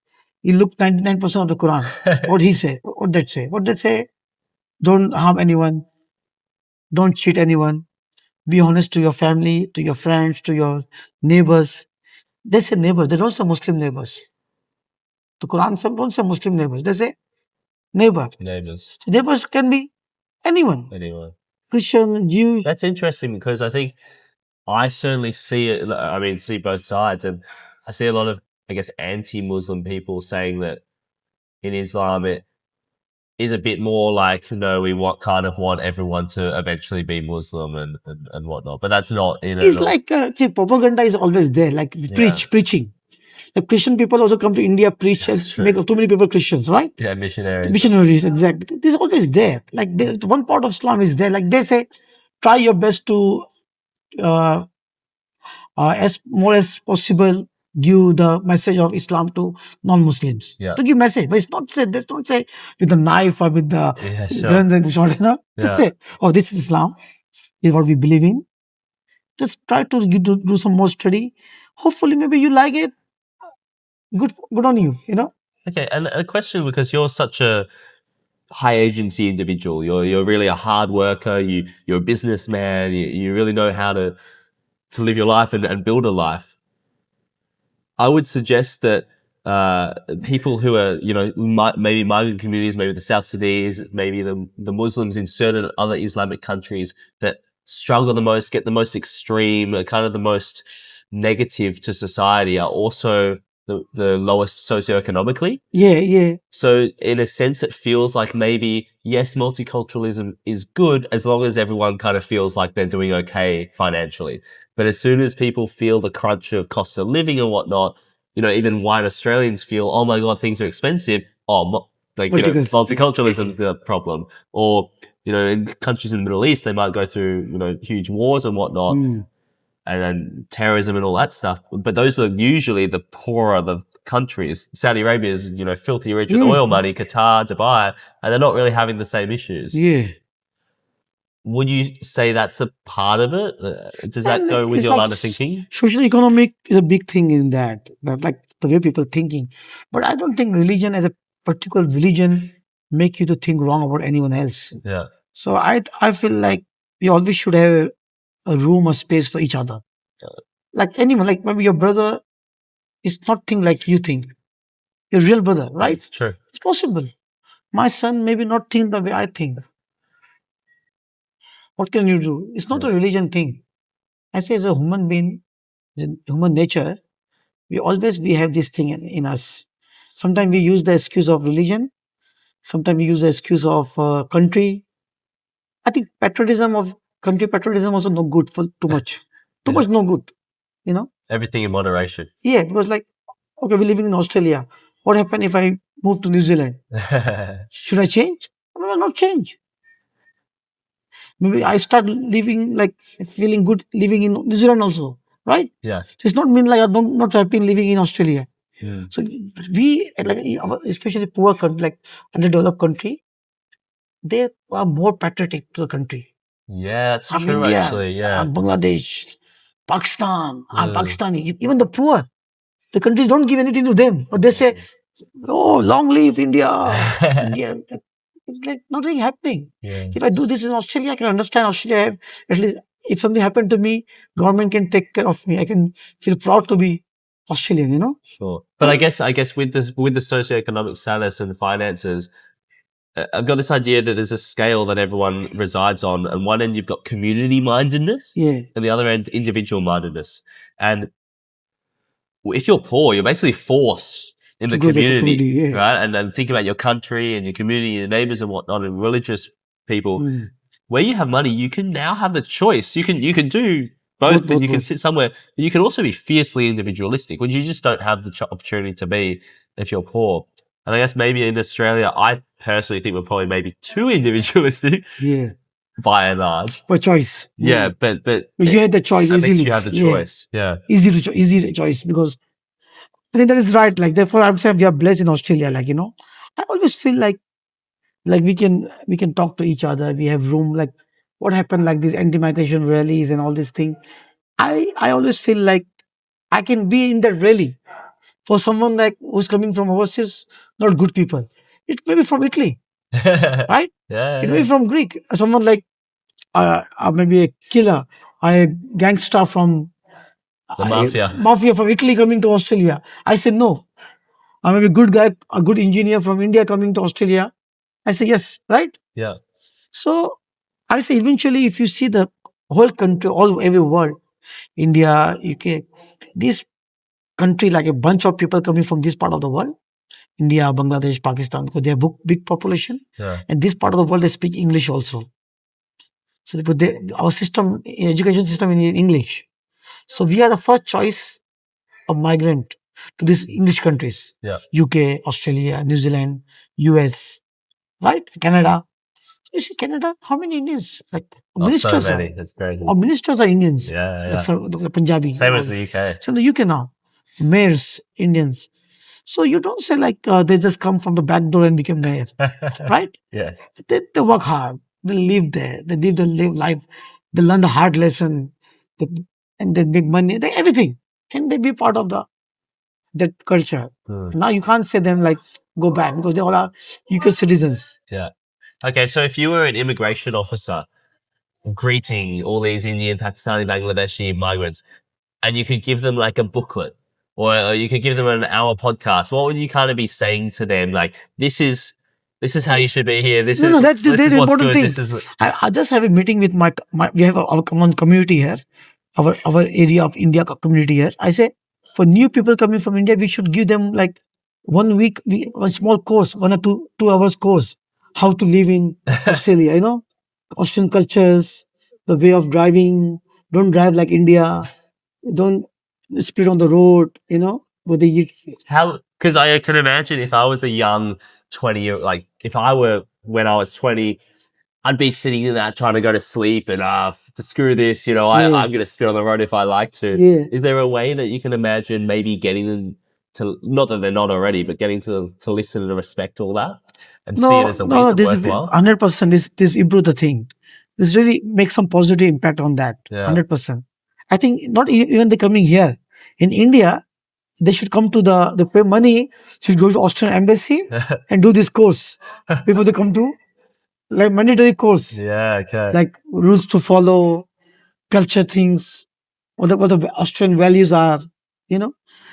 You look 99% of the Quran. What he say? What that say? What that say? Don't harm anyone. Don't cheat anyone. Be honest to your family, to your friends, to your neighbors. They say neighbors. They don't say Muslim neighbors. The Quran don't say Muslim neighbors. They say neighbor. Neighbors. So neighbors can be anyone. Anyone. Christian, Jew. That's interesting because I think I certainly see it. I mean, see both sides, and I see a lot of, I guess, anti-Muslim people saying that in Islam it is a bit more like, we kind of want everyone to eventually be Muslim and whatnot. But that's not, It's like propaganda is always there, like preaching. The Christian people also come to India, preach, and make too many people Christians, right? Yeah, missionaries. Missionaries, exactly. This is always there. Like one part of Islam is there. Like they say, try your best to, as more as possible, give the message of Islam to non-Muslims. Yeah. To give message, but it's not say. Let's not say with the knife or with the guns and sword. Just say, "Oh, this is Islam. This is what we believe in." Just try to do some more study. Hopefully, maybe you like it. Good on you. Okay, and a question, because you're such a high agency individual. You're really a hard worker. You're a businessman. You really know how to live your life and build a life. I would suggest that people who are, maybe migrant communities, maybe the South Sudanese, maybe the Muslims in certain other Islamic countries that struggle the most, get the most extreme, kind of the most negative to society, are also the lowest socioeconomically. Yeah. So in a sense, it feels like maybe, yes, multiculturalism is good as long as everyone kind of feels like they're doing okay financially. But as soon as people feel the crunch of cost of living and whatnot, even white Australians feel, oh my God, things are expensive. Multiculturalism's the problem. Or, in countries in the Middle East, they might go through, huge wars and whatnot. And then terrorism and all that stuff. But those are usually the poorer the countries. Saudi Arabia is, filthy rich with oil money, Qatar, Dubai, and they're not really having the same issues. Yeah. Would you say that's a part of it? Does that go with your line of thinking? Socio-economic is a big thing in that, like the way people thinking. But I don't think religion as a particular religion make you to think wrong about anyone else. Yeah. So I feel like we always should have a room or space for each other. Like anyone, like maybe your brother is not think like you think. Your real brother, right? It's true. It's possible. My son maybe not think the way I think. What can you do? It's not a religion thing. I say as a human being, as a human nature, we have this thing in us. Sometimes we use the excuse of religion. Sometimes we use the excuse of country. I think country patriotism also no good for too much. Too much no good. Everything in moderation. Yeah, because okay, we're living in Australia. What happened if I move to New Zealand? Should I change? I will not change. Maybe I start living feeling good living in New Zealand also, right? Yeah. So it's not mean I'm not happy living in Australia. So we especially poor country, underdeveloped country, they are more patriotic to the country. Yeah, that's true. India, actually, yeah. Bangladesh, Pakistan, Pakistani, even the poor, the countries don't give anything to them, but they say, "Oh, long live India!" India, nothing happening. Yeah. If I do this in Australia, I can understand Australia. At least if something happened to me, government can take care of me. I can feel proud to be Australian. Sure, but I guess with the socioeconomic status and finances, I've got this idea that there's a scale that everyone resides on. And one end you've got community mindedness, and the other end individual mindedness. And if you're poor, you're basically forced in the community, right? And then think about your country and your community, your neighbors and whatnot, and religious people. Where you have money, you can now have the choice. You can do both, and you can sit somewhere. But you can also be fiercely individualistic, which you just don't have the opportunity to be if you're poor. And I guess maybe in Australia, I personally think we're probably maybe too individualistic. Yeah. By and large. By choice. Yeah, but you had the choice at easily. least you have the choice. Yeah. Easy choice, because I think that is right. Therefore, I'm saying we are blessed in Australia. I always feel like we can talk to each other. We have room. What happened, these anti-migration rallies and all this thing. I always feel like I can be in that rally for someone who's coming from overseas, not good people. It may be from Italy, right? Yeah. It may be from Greek. Someone maybe a killer, a gangster from the mafia. Mafia from Italy coming to Australia. I said no. I may be a good guy, a good engineer from India coming to Australia. I say yes, right? Yeah. So I say eventually, if you see the whole country, every world, India, UK, this country, like a bunch of people coming from this part of the world, India, Bangladesh, Pakistan, because they have big population, and this part of the world they speak English also. So our system, education system in English. So we are the first choice of migrant to these English countries. Yeah. UK, Australia, New Zealand, US, right? Canada. You see, Canada, how many Indians? Ministers so many. That's crazy. Our ministers are Indians. Yeah. Punjabi. Same as the UK. So in the UK now, mayors, Indians. So you don't say they just come from the back door and become mayor, right? Yes. They work hard. They live there. They live the life. They learn the hard lesson, and they make money. Everything, and they be part of that culture. Now you can't say them go back, because they all are UK citizens. Yeah. Okay, so if you were an immigration officer greeting all these Indian, Pakistani, Bangladeshi migrants, and you could give them a booklet, or you could give them an hour podcast, what would you kind of be saying to them? This is how you should be here. This is the what's important good. thing. I just have a meeting with my we have our common community here, our area of India community here. I say, for new people coming from India, we should give them 1 week, a small course, 1 or 2 hours course, how to live in Australia, Australian cultures, the way of driving. Don't drive like India. Don't split on the road, with the how, because I can imagine if I was a young 20-year, if I were when I was 20, I'd be sitting in that trying to go to sleep and screw this, I'm going to spit on the road if I like to. Yeah. Is there a way that you can imagine maybe getting them to, not that they're not already, but getting to listen and respect all that and see it as a way that's worthwhile? 100%. This improve the thing. This really makes some positive impact on that. 100%. I think not even they coming here in India, they should come to they pay money, should go to Australian embassy and do this course before they come to mandatory course. Yeah, okay. Rules to follow, culture things, what the Australian values are,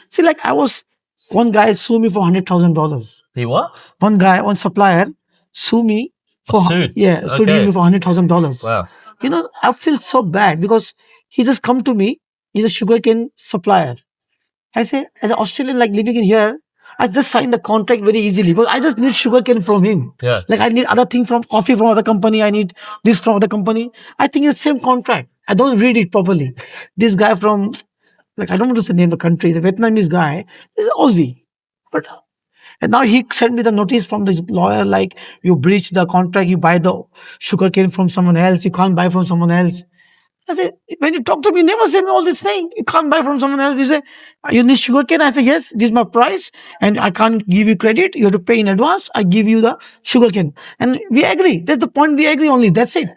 See, one guy sued me for $100,000. He what? One supplier sued me for sued me for $100,000. Wow. I feel so bad because he just come to me. He's a sugarcane supplier. I say, as an Australian living in here, I just sign the contract very easily because I just need sugarcane from him. Yeah. Like I need other thing from coffee from other company. I need this from other company. I think it's the same contract. I don't read it properly. This guy from, like, I don't want to say name the country. He's a Vietnamese guy. He's Aussie. But and now he sent me the notice from this lawyer, like, you breach the contract, you buy the sugarcane from someone else, you can't buy from someone else. I said, when you talk to me, you never say me all this thing. You can't buy from someone else. You say, you need sugarcane. I say, yes, this is my price, and I can't give you credit. You have to pay in advance. I give you the sugarcane. And we agree. That's the point. We agree only. That's it.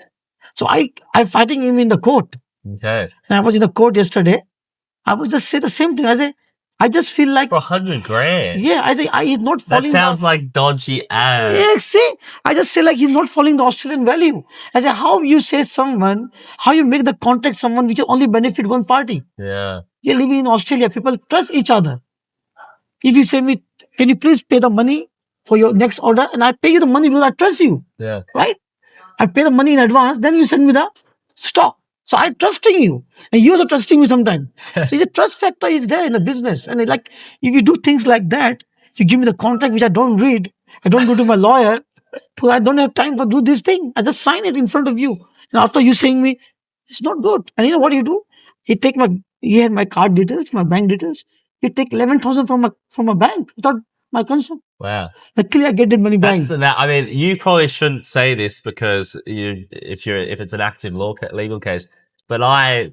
So I'm fighting him in the court. Okay. And I was in the court yesterday. I would just say the same thing. I say, I just feel like for $100,000. Yeah, I say he's not following. That sounds like dodgy ass. Yeah, see, I just say like he's not following the Australian value. I say, how you say someone, how you make the contract someone which only benefit one party. Yeah. You're living in Australia, people trust each other. If you say me, can you please pay the money for your next order, and I pay you the money because I trust you. Yeah. Right? I pay the money in advance, then you send me the stock. So I'm trusting you, and you're also trusting me sometimes. So the trust factor is there in the business, and like if you do things like that, you give me the contract which I don't read, I don't go to my lawyer, because I don't have time for do this thing. I just sign it in front of you, and after you saying me, it's not good. And you know what you do? You had my card details, my bank details. You take 11,000 from my bank without my consent. Wow. Luckily, I get that money back. I mean, you probably shouldn't say this because if it's an active legal case, but I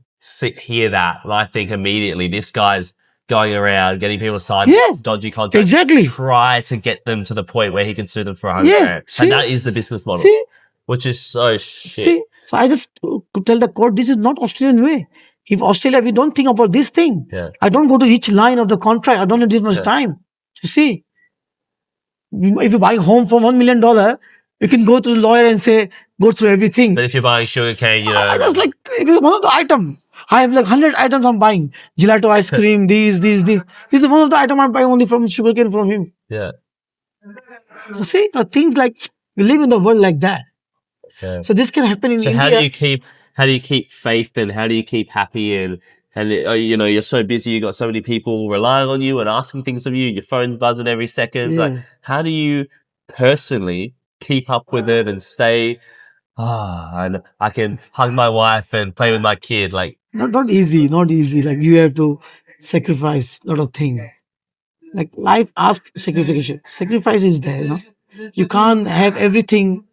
hear that and I think immediately this guy's going around getting people to sign dodgy contracts. Exactly. Try to get them to the point where he can sue them for $100,000. And that is the business model. Which is so shit. So I just could tell the court, this is not Australian way. If Australia, we don't think about this thing. Yeah. I don't go to each line of the contract. I don't have this much time. You see, if you buy a home for $1 million, you can go to the lawyer and say, go through everything. But if you're buying sugarcane, I just like, it is one of the items. I have like 100 items I'm buying. Gelato ice cream, these. This is one of the items I'm buying only from sugarcane from him. Yeah. So see, the things like, we live in the world like that. Yeah. So this can happen in India. So how do you keep faith, and how do you keep happy, and you're so busy, you got so many people relying on you and asking things of you, your phone's buzzing every second. Like, how do you personally keep up with it and stay, and I can hug my wife and play with my kid? Like, not easy. Like, you have to sacrifice a lot of things. Like, life asks sacrifice. Sacrifice is there, You can't have everything.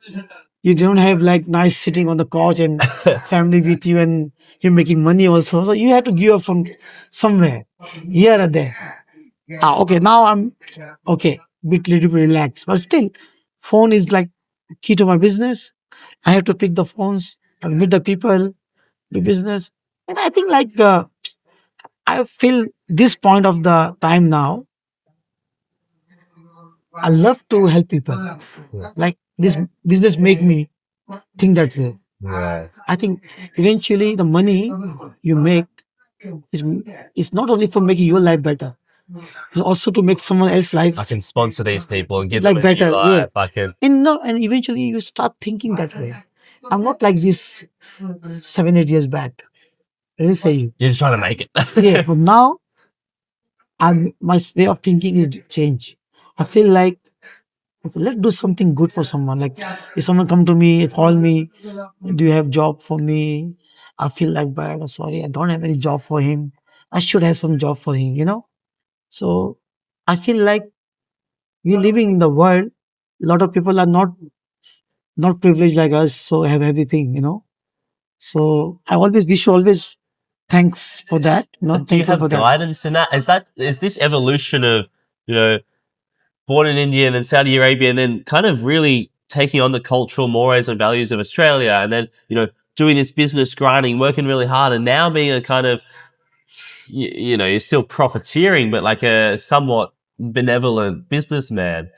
You don't have like nice sitting on the couch and family with you, and you're making money also. So you have to give up from somewhere, here or there. Okay, now I'm okay, little bit relaxed, but still, phone is like key to my business. I have to pick the phones and meet the people, the business, and I think like I feel this point of the time now. I love to help people. Like this business make me think that way. Right. I think eventually the money you make is not only for making your life better. It's also to make someone else's life. I can sponsor these people and give like them a better. new life. Yeah. I can. And eventually you start thinking that way. I'm not like this 7-8 years back. Let me say you. You're just trying to make it. Yeah, but now my way of thinking is change. I feel like, okay, let's do something good for someone. Like if someone come to me, call me, do you have job for me? I feel like bad. I'm sorry, I don't have any job for him. I should have some job for him, So I feel like we're living in the world. A lot of people are not privileged like us, so have everything, So we should always thanks for that. Do you have guidance in that? Is this evolution of, born in India and then Saudi Arabia and then kind of really taking on the cultural mores and values of Australia and then, doing this business grinding, working really hard and now being a kind of, you're still profiteering, but like a somewhat benevolent businessman.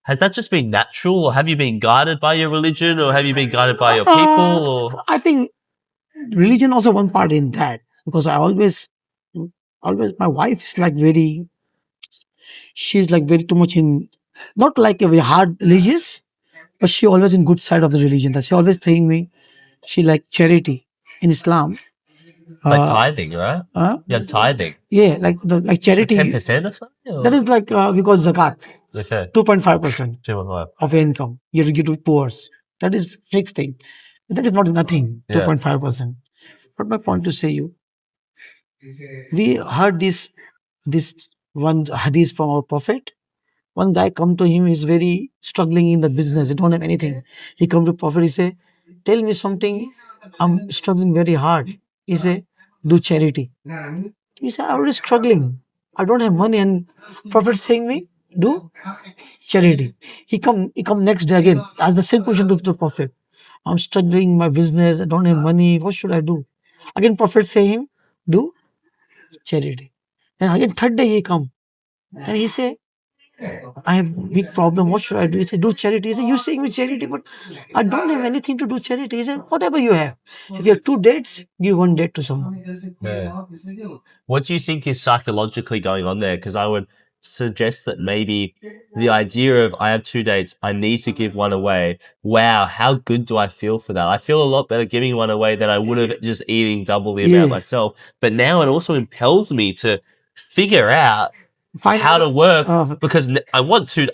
Has that just been natural, or have you been guided by your religion, or have you been guided by your people? Or I think religion also one part in that, because I always my wife is like she's like very too much in, not like a very hard religious, but she always in good side of the religion. That she always telling me she like charity in Islam. It's like tithing, right? Yeah, tithing. Yeah, like charity. 10% or something? That is like we call zakat. Okay. 2.5% 2.5. of your income you give to poor. That is fixed thing. That is not nothing. 2.5%. But my point to say you, we heard this one hadith from our prophet. One guy come to him, he's very struggling in the business. He don't have anything. He come to prophet. He say, "Tell me something. I'm struggling very hard." He say, "Do charity." He say, "I'm already struggling. I don't have money." And prophet saying me, "Do charity." He come next day again. Ask the same question to the prophet. "I'm struggling in my business. I don't have money. What should I do?" Again, prophet say him, "Do charity." And again, third day he come and he say, "I have big problem. What should I do?" He said, "Do charity." He said, "You saying me charity, but I don't have anything to do charity." He said, "Whatever you have. If you have 2 dates, give 1 date to someone." Yeah. What do you think is psychologically going on there? Because I would suggest that maybe the idea of I have 2 dates, I need to give one away. Wow, how good do I feel for that? I feel a lot better giving one away than I would have just eating double the amount myself. But now it also impels me to figure out how to work because I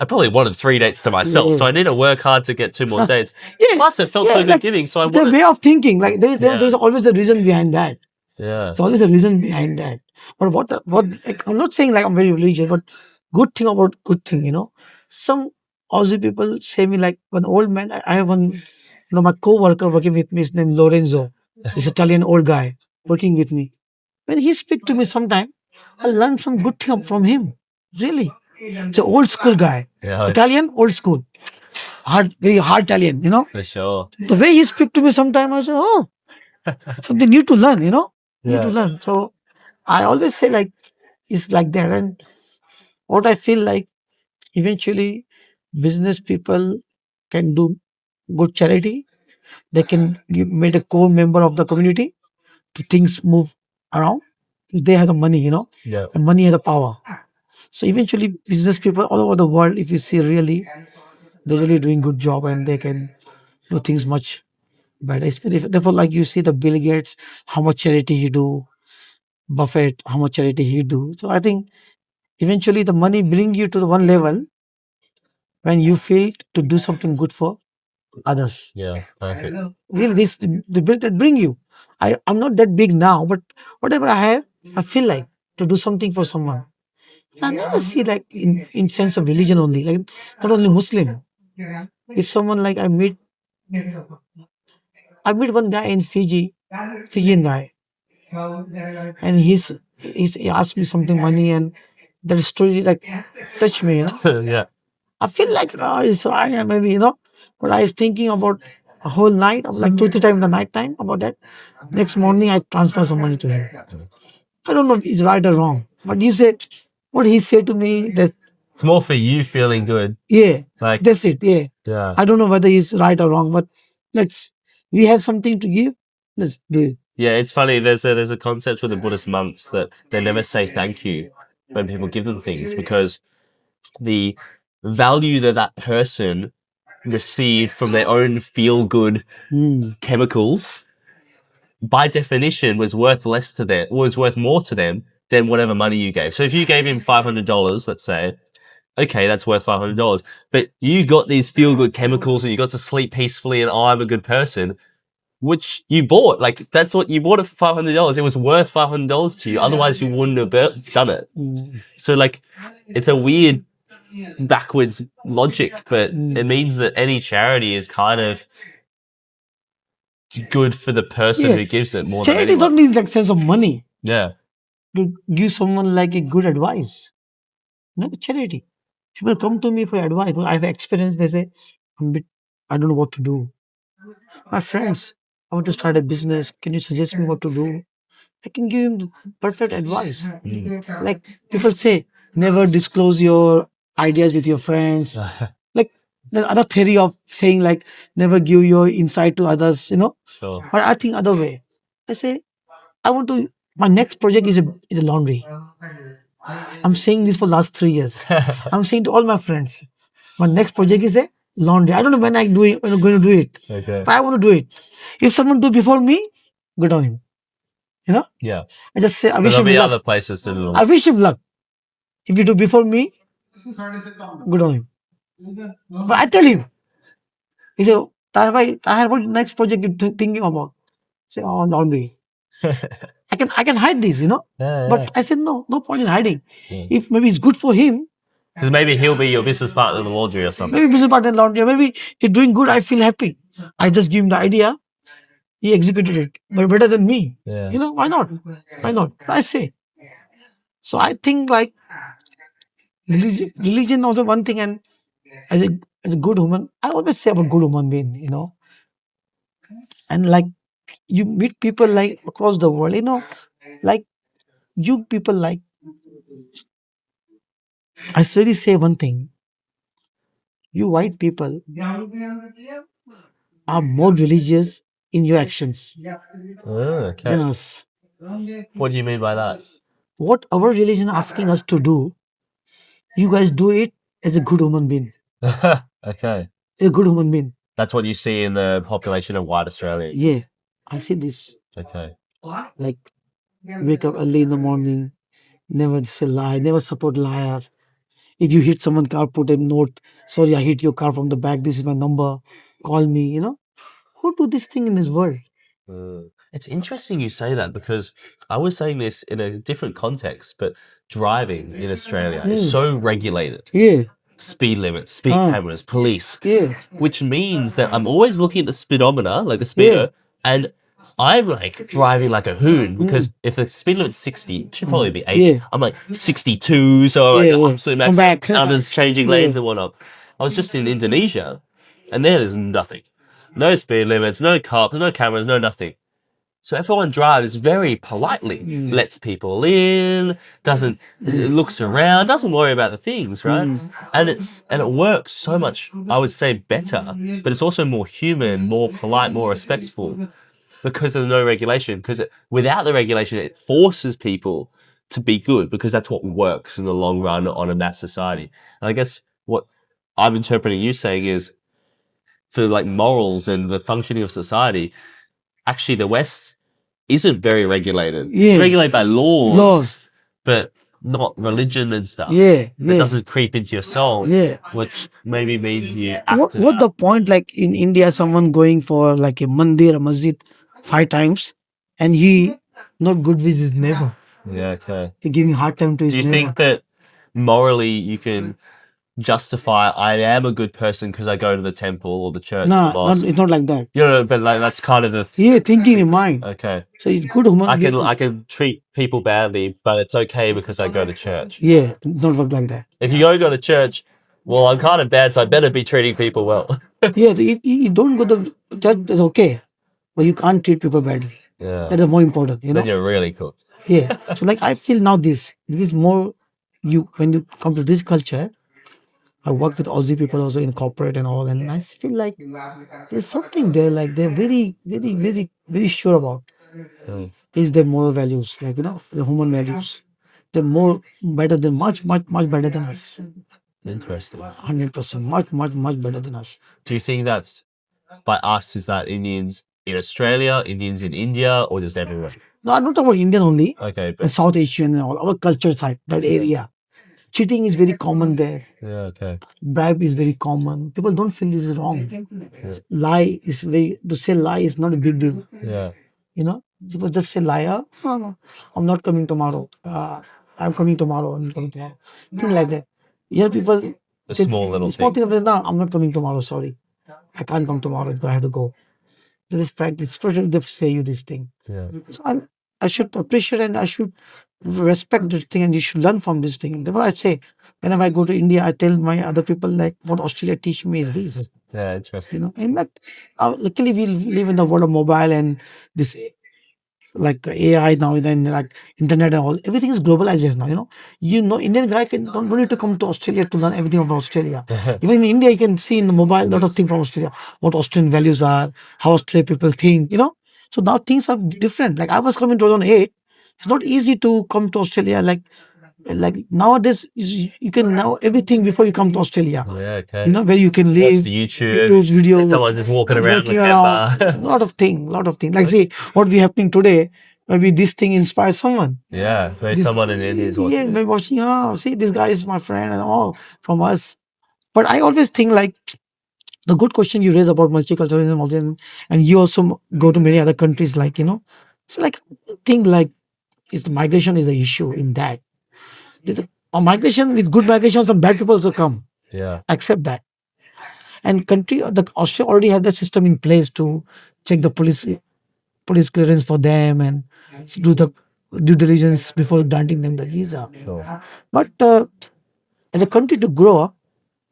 probably wanted 3 dates to myself, so I need to work hard to get 2 more dates. Plus, it felt so good like giving, so I the wanted. way of thinking, like there's always a reason behind that. Yeah. There's always a reason behind that. But what like, I'm not saying like I'm very religious, but good thing about good thing. Some Aussie people say me like one old man. I have one, my co-worker working with me. His name Lorenzo. This Italian old guy working with me. When he speak to me sometime, I learn some good thing from him. Really, it's an old school guy. Yeah. Italian, old school, very hard Italian. For sure. The way he speak to me sometime, I say, "Oh, something new to learn." New to learn. So I always say like it's like that. And what I feel like eventually business people can do good charity. They can made a core member of the community to things move around. They have the money. Yeah. And money has the power. So eventually business people all over the world, if you see really, they're really doing good job and they can do things much better. Therefore, like you see the Bill Gates, how much charity he do, Buffett, how much charity he do. So I think eventually the money bring you to the one level when you feel to do something good for others. Yeah. Perfect. Really, the bring that bring you. I'm not that big now, but whatever I have, I feel like to do something for someone. I never see like in sense of religion only, like not only Muslim. If someone like I meet one guy in Fiji, Fijian guy, and he asked me something money, and that story like touched me. Yeah. I feel like it's right, maybe. But I was thinking about a whole night, of like 2, 3 times in the night time about that. Next morning, I transfer some money to him. I don't know if it's right or wrong, but you said what he said to me. That It's more for you feeling good. yeah, Like that's it. Yeah, yeah. I don't know whether he's right or wrong, but we have something to give. Let's do it. Yeah, it's funny. There's a concept with the Buddhist monks that they never say thank you when people give them things because the value that person received from their own feel good chemicals by definition was worth more to them than whatever money you gave. So if you gave him $500, let's say, okay, that's worth $500, but you got these feel good chemicals and you got to sleep peacefully and I'm a good person, which you bought. Like that's what you bought it for $500. It was worth $500 to you. Otherwise you wouldn't have done it. So like it's a weird backwards logic, but it means that any charity is kind of good for the person who gives it more charity than anyone. don't mean like sense of money. Yeah. To give someone like a good advice. Not charity. People come to me for advice. I have experience. They say, I don't know what to do. My friends, I want to start a business. Can you suggest me what to do? I can give him the perfect advice. Like people say, never disclose your ideas with your friends. Like the other theory of saying like never give your insight to others. Sure. But I think other way. I say, my next project is a laundry. I'm saying this for last 3 years. I'm saying to all my friends, my next project is a laundry. I don't know when I'm going to do it. Okay. But I want to do it. If someone do before me, good on him. Yeah. I just say, I wish There'll him be luck. other places to do I it. wish him luck. If you do before me, good on him. But I tell him, he said, Taher, what next project you thinking about? Say, oh, laundry. I can hide this, But I said, no point in hiding. If maybe it's good for him, because maybe he'll be your business partner in the laundry or something. maybe business partner in laundry, maybe he's doing good, I feel happy. I just give him the idea, he executed it, but better than me. Yeah. Why not? Why not? I say. So I think like religion also one thing, and as a good human, I always say about good human being, and like you meet people like across the world, like you people like I really say one thing. You white people are more religious in your actions Okay. than us. What do you mean by that? What our religion asking us to do, you guys do it as a good human being. Okay. A good human being. That's what you see in the population of white Australia. Yeah, I see this. Okay. Like wake up early in the morning, never say lie, never support liar. If you hit someone car, put a note. Sorry, I hit your car from the back. This is my number. Call me. Who do this thing in this world? It's interesting you say that because I was saying this in a different context, but driving in Australia is so regulated. Yeah. Speed limits, speed cameras, police. Yeah. Which means that I'm always looking at the speedometer, like the speedo, and I'm like driving like a hoon because if the speed limit's 60, it should probably be 80. Yeah. I'm like 62, so I'm like absolute max. back. Others changing lanes and whatnot. I was just in Indonesia, and there's nothing. No speed limits, no cops, no cameras, no nothing. So everyone drives very politely, lets people in, looks around, doesn't worry about the things, right? And it works so much, I would say, better, but it's also more human, more polite, more respectful because there's no regulation. Because without the regulation, it forces people to be good because that's what works in the long run on a mass society. And I guess what I'm interpreting you saying is for like morals and the functioning of society, actually the West isn't very regulated. Yeah. It's regulated by Laws. but not religion and stuff. Yeah. It doesn't creep into your soul. Yeah. Which maybe means you act What the point, like in India, someone going for like a mandir, a masjid 5 times, and he not good with his neighbor. Yeah, okay. He giving hard time to his neighbor. Do you think that morally you can justify I am a good person because I go to the temple or the church or the mosque? It's not like that. But like that's kind of the thinking in mind. Okay. So it's good human. I can treat people badly, but it's okay because I go to church. Yeah, not work like that. If you go to church, well, I'm kind of bad, so I better be treating people well. Yeah, if you don't go to church, it's okay, but you can't treat people badly. Yeah, that is more important. Then you're really cooked. Yeah. So like I feel now this is more when you come to this culture. I work with Aussie people also in corporate and all, and I feel like there's something there, like they're very, very, very, very sure about is their moral values, like the human values. They're more better than much better than us. Interesting. 100%, much better than us. Do you think that's by us? Is that Indians in Australia, Indians in India, or just everywhere? No, I'm not talking about Indian only. Okay, but South Asian and all our culture side, that area. Cheating is very common there. Yeah, okay. Bribe is very common. People don't feel this is wrong. Lie is to say lie is not a big deal. Yeah. People just say liar. No, I'm not coming tomorrow. I'm coming tomorrow. I'm coming tomorrow. Thing like that. People. Small thing. No, I'm not coming tomorrow. Sorry, I can't come tomorrow. I have to go. This is practice. They say you this thing. Yeah. So I should appreciate and I should respect this thing, and you should learn from this thing. Therefore, I say whenever I go to India, I tell my other people like what Australia teach me is this. Yeah, interesting. And that luckily we live in the world of mobile and this like AI now, then like internet and all. Everything is globalized now. Indian guy don't need to come to Australia to learn everything about Australia. Even in India, you can see in the mobile a lot of things from Australia, what Australian values are, how Australian people think. So now things are different. Like I was coming in 2008. It's not easy to come to Australia. Like nowadays, you can know everything before you come to Australia. Yeah, okay. Where you can live. Watch the YouTube videos. Someone just walking around Lakemba. Lot of things. Like see what we happening today. maybe this thing inspires someone. Yeah, maybe someone in India is watching. Yeah, maybe watching. Oh, see, this guy is my friend and all from us. But I always think like the good question you raise about multiculturalism, and you also go to many other countries, like it's like I think like is migration is the issue in that. A migration with good migration, some bad people also come. Yeah, Accept that. And the Austria already had the system in place to check the police clearance for them and do the due diligence before granting them the visa. sure. But as a country to grow up,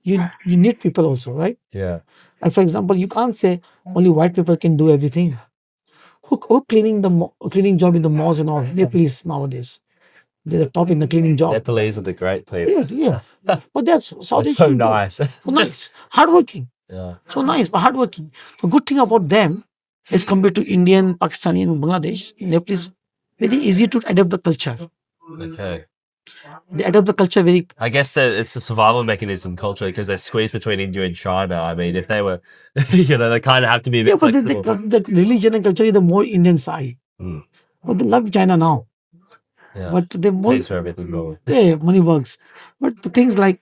you need people also, right? Yeah. Like for example, you can't say only white people can do everything. Who cleaning cleaning job in the malls and all? Nepalese nowadays. They're the top in the cleaning job. Nepalese are the great people. Yes, yeah. But that's Southeast so people. nice. So nice. Hardworking. Yeah. So nice, but hardworking. The good thing about them as compared to Indian, Pakistani, and Bangladesh, Nepalese, very easy to adapt the culture. Okay. They adopt the culture very. I guess that it's a survival mechanism culturally because they're squeezed between India and China. I mean, if they were, they kind of have to be a bit but flexible. the religion and culture is the more Indian side. Mm. But they love China now. Yeah. But they more. Pays for everything more. Yeah, money works. But the things like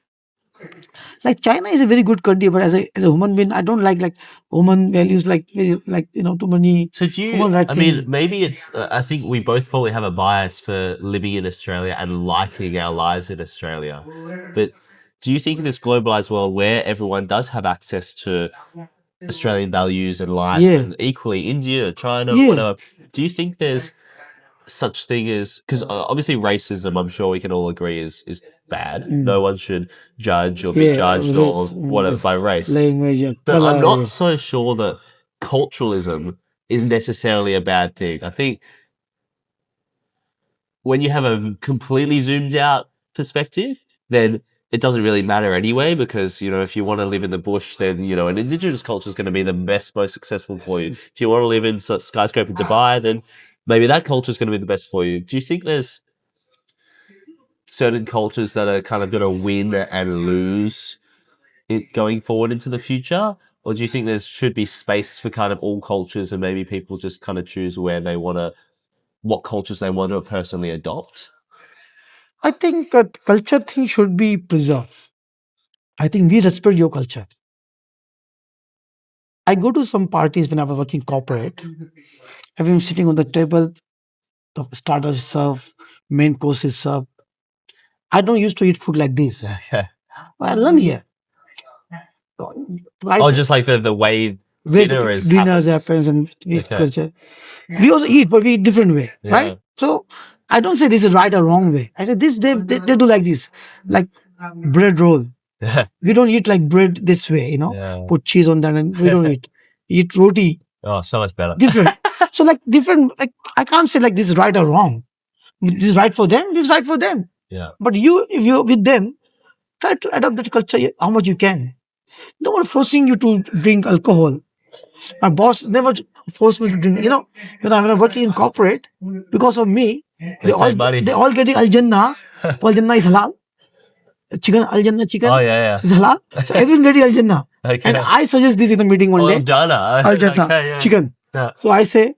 China is a very good country, but as a human being, I don't like human values too many. So do you? I mean, maybe it's. I think we both probably have a bias for living in Australia and liking our lives in Australia. But do you think in this globalized world where everyone does have access to Australian values and life, and equally India, China, whatever, do you think there's such thing as, because obviously racism, I'm sure we can all agree is bad. No one should judge or be judged or whatever by race. Language, but I'm not so sure that culturalism is necessarily a bad thing. I think when you have a completely zoomed out perspective, then it doesn't really matter anyway, because, if you want to live in the bush, then, an indigenous culture is going to be the best, most successful for you. If you want to live in skyscraper Dubai, then maybe that culture is going to be the best for you. Do you think there's certain cultures that are kind of going to win and lose it going forward into the future? Or do you think there should be space for kind of all cultures and maybe people just kind of choose what cultures they want to personally adopt? I think culture thing should be preserved. I think we respect your culture. I go to some parties when I was working corporate. Everyone sitting on the table, the starters serve, main course is served. I don't used to eat food like this. Okay. I learn here. Just like the way dinner happens and culture. We also eat, but we eat different way, right? So I don't say this is right or wrong way. I say this they do like this, like bread roll. We don't eat like bread this way, put cheese on that, and we don't eat roti. Oh, so much better. Different. So different. I can't say like this is right or wrong. This is right for them. This is right for them. Yeah. But if you're with them, try to adopt that culture how much you can. No one forcing you to drink alcohol. My boss never forced me to drink. When I was working in corporate, because of me, they all getting Al Jannah. Al Jannah is halal. Chicken, Al Jannah chicken. Oh yeah. Is halal. So everyone getting Al Jannah. Okay. And I suggest this in the meeting one day. Al Jannah chicken. Yeah. So I say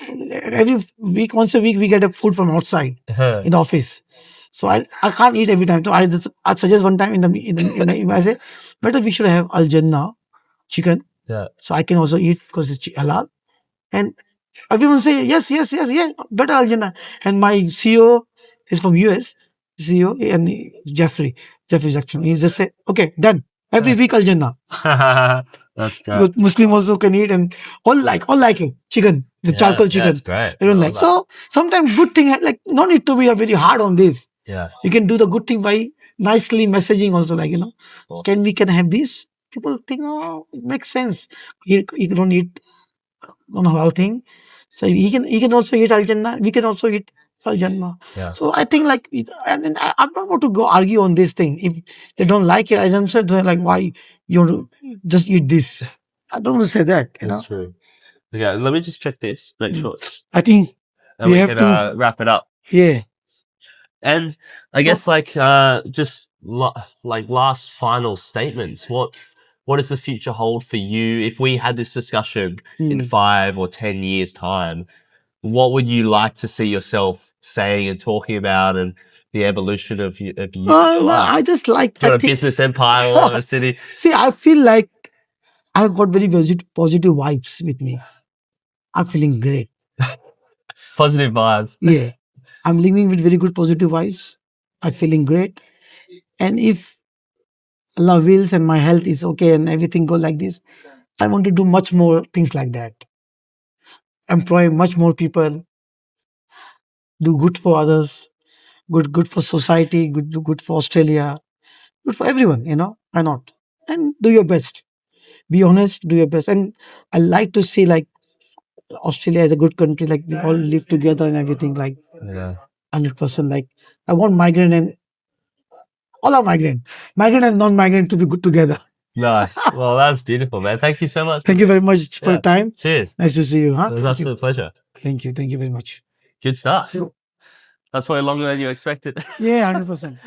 once a week we get a food from outside in the office. So I can't eat every time. So I suggest one time in the I say better we should have Al Jannah chicken. Yeah. So I can also eat because it's halal. And everyone say yes, better Al Jannah. And my CEO is from US, CEO and Jeffrey Jackson. He just say, okay, done. Every week Al Jannah. That's great. Because Muslim also can eat and all like it. Chicken. The charcoal chicken. That's great. Everyone like. So sometimes good thing, no need to be very hard on this. Yeah. You can do the good thing by nicely messaging also, Awesome. can have this? People think, oh, it makes sense. You don't eat on halal thing. So he can also eat Al Jannah. We can also eat Al Jannah. Yeah. So I think and I'm not going to go argue on this thing. If they don't like it, as I'm saying, why you just eat this? I don't want to say that. That's true. Okay, let me just check this. Make sure. I think we have to wrap it up. Yeah. And I guess just last final statements. What does the future hold for you? If we had this discussion in 5 or 10 years' time, what would you like to see yourself saying and talking about, and the evolution of you? No, I just like. Do you want a business empire or a city? See, I feel like I've got very positive vibes with me. I'm feeling great. Positive vibes. Yeah. I'm living with very good positive vibes. I'm feeling great. And if Allah wills and my health is okay and everything go like this, I want to do much more things like that. Employ much more people, do good for others, good for society, good for Australia, good for everyone, why not? And do your best. Be honest, do your best. And I like to see like Australia is a good country, like we all live together and everything, like 100%. Like I want migrant and all are migrant and non-migrant to be good together. Nice. Well, that's beautiful, man. Thank you so much. Thank you very much for your time. Cheers. Nice to see you. It was an absolute pleasure. Thank you. Thank you very much. Good stuff. That's way longer than you expected. Yeah, 100%.